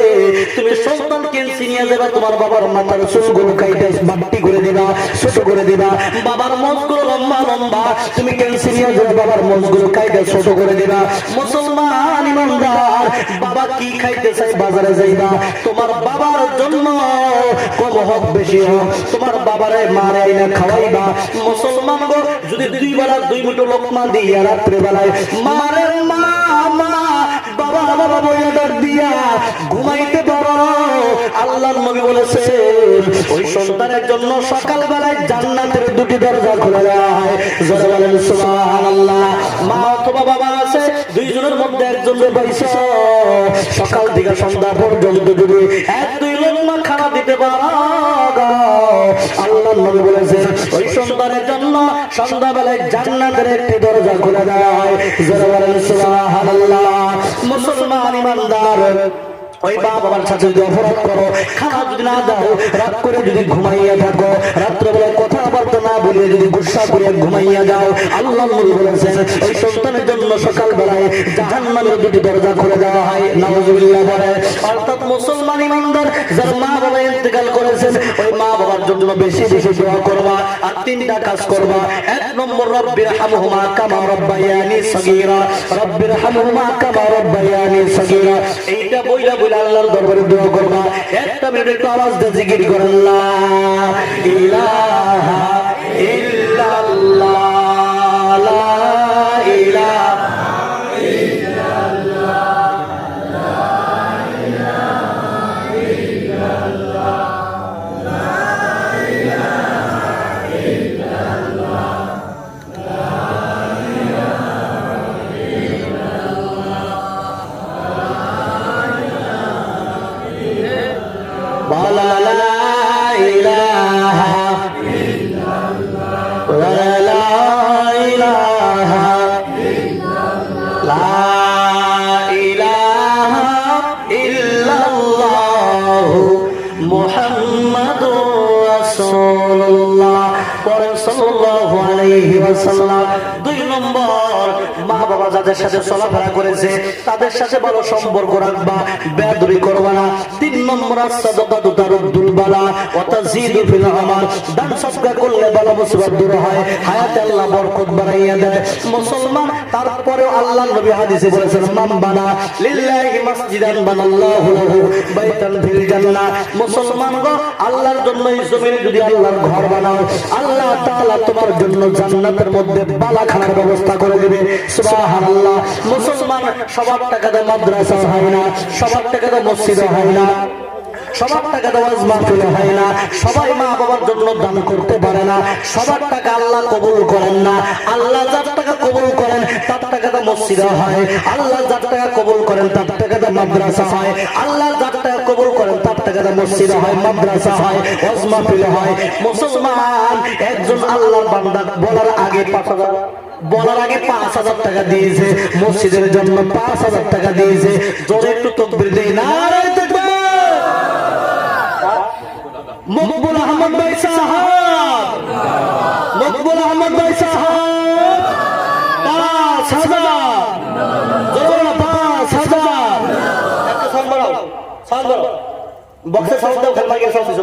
তুমি সন্তানকে চিনিয়ে দেবা, তোমার বাবার মাথার চুলগুলো কাইটে বাট্টি করে দিবা, ছোট করে দিবা। বাবার মোজগুলো লম্বা লম্বা, তুমি ক্যান্সি নিয়ে যাবে, বাবার মোজগুলো কাইটে ছোট করে দিবা। মুসলমান ইমানদার, বাবা কি খাইতে চাই বাজারে যাইবা, তোমার বাবার জন্য কম হোক বেশি হোক তোমার বাবারে মারে আইনা খাওয়াইবা। মুসলমান গো, যদি 2 বেলা 2 মুঠো লোকমা দিয়া রাত্রে বেলায় মারে মা মা বাবা বাবা বইয়া ডাক দিয়া ঘুমাইতে পারো, আল্লাহর নবী বলেছেন ওই সন্তানের জন্য সকাল বেলায় জান্নাতের 2টি দরজা খুলে দেওয়া হয়। জোরে বলেন সুবহানাল্লাহ। মা অথবা বাবা আছে, 2 জনের মধ্যে একজনকে পাইছো, সকাল থেকে সন্ধ্যা পর্যন্ত যদি 1-2 লোকমা খানা দিতে পারো, আল্লাহর নবী বলেছেন ওই সন্তানের জন্য সন্ধ্যা বেলায় জান্নাতের 1টি দরজা খুলে দেওয়া হয়। জোরে বলেন সুবহানাল্লাহ। মুসলমান ইমানদার, ওই বাবার সাথে যদি অপরাধ করো, খানা যদি না দাও, রাত করে যদি ঘুমাইয়া থাকো, রাত্রেবেলায় কথাবার্তা না বলে যদি গুসা করে ঘুমাইয়া যাও, আল্লাহ নবী বলেছেন ওই সন্তানের জন্য সকাল বেলায় জাহান্নামের 2টি দরজা খুলে দেওয়া হয়। নাউজুবিল্লাহ বলে। অর্থাৎ মুসলমান ইমানদার যার মা বাবা ইন্তেকাল করেছেন, ওই মা বাবার জন্য বেশি বেশি দোয়া করবা, আর 3টা কাজ করবা। 1 নম্বর, রব্বির হামহুমা কামা রব্বায়ানি সগীরা, রব্বির হামহুমা কামা রব্বায়ানি সগীরা। এইটা বইলা আল্লাহর দরবারে দোয়া করবা। 1 মিনিট একটু আওয়াজ দিয়ে জিকির করেন, লা ইলাহা ইল্লাল্লাহ, লা ইলাহা ইল্লাল্লাহ, লা ইলাহা ইল্লাল্লাহ, লা ইলাহা ইল্লাল্লাহ, লা বলা লা ইলাহা ইল্লাল্লাহ, লা ইলাহা ইল্লাল্লাহ, লা ইলাহা ইল্লাল্লাহ মুহাম্মাদুর রাসূলুল্লাহ। পরে সাল্লাল্লাহু আলাইহি ওয়াসাল্লাম। 2 নম্বর, মা বাবা যাদের সাথে চলাফেরা করেছে তাদের সাথে ভালো সম্পর্ক রাখবা, বেয়াদবি করবা না। 3 নম্বর, সাদাকাতু তারুদ্দুল বালা ওয়া তাজিদু ফিল আমাল, দান সদকা করলে বালা মুসিবত দূর হয়, হায়াতে আল্লাহ বরকত বাড়াইয়া দেয়। মুসলমান, তারপরেও আল্লাহ নবী হাদিসে বলেছেন, মান বানা লিল্লাহি মাসজিদান বানাল্লাহু লাহু বাইতান ফিল জান্নাহ। মুসলমান গো, আল্লাহর জন্য এই জমিনে যদি আল্লাহর ঘর বানাও, আল্লাহ তাআলা তোমার জন্য জান্নাতের মধ্যে বালাখানার ব্যবস্থা করে দিবে। সুবহানাল্লাহ। মুসলমান, সবার টাকাতে মাদ্রাসা হয় না, সবার টাকাতে মসজিদ হয় না, সবার টাকা ওয়াজ মাহফিল হয় না, সবাই মা বাবার জন্য দান করতে পারে না, সবার টাকা আল্লাহ কবুল করেন না। আল্লাহ যার টাকা কবুল করেন তার টাকাতে মসজিদ হয়, আল্লাহ যার টাকা কবুল করেন তার টাকাতে মাদ্রাসা হয়, আল্লাহ যার টাকা কবুল করেন তার টাকাতে মসজিদ হয়, মাদ্রাসা হয়, ওয়াজ মাহফিল হয়। মুসলমান, একজন আল্লাহর বান্দা বলার আগে 5,000 টাকা দিয়েছে, মসজিদের জন্য 5,000 টাকা দিয়েছে। জোরে একটু তাকবীর দেই, নারায়ে তাকবীর। মকবুল আহমদ ভাই সাহেব, মকবুল আহমদ ভাই সাহেব, 5,000, জোরে 5,000। একটা সাউন্ড বাড়াও, সাউন্ড বাড়াও, বক্সে সাউন্ড দাও, খেলবা গিয়ে সাউন্ড দিছো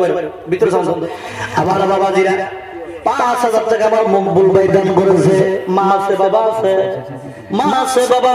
ভিতরে সাউন্ড দাও। আমার বাবাজিরা 5,000 টাকা আমার মকবুল ভাই দান করেছে। মা আছে, বাবা আছে, মা আছে, বাবা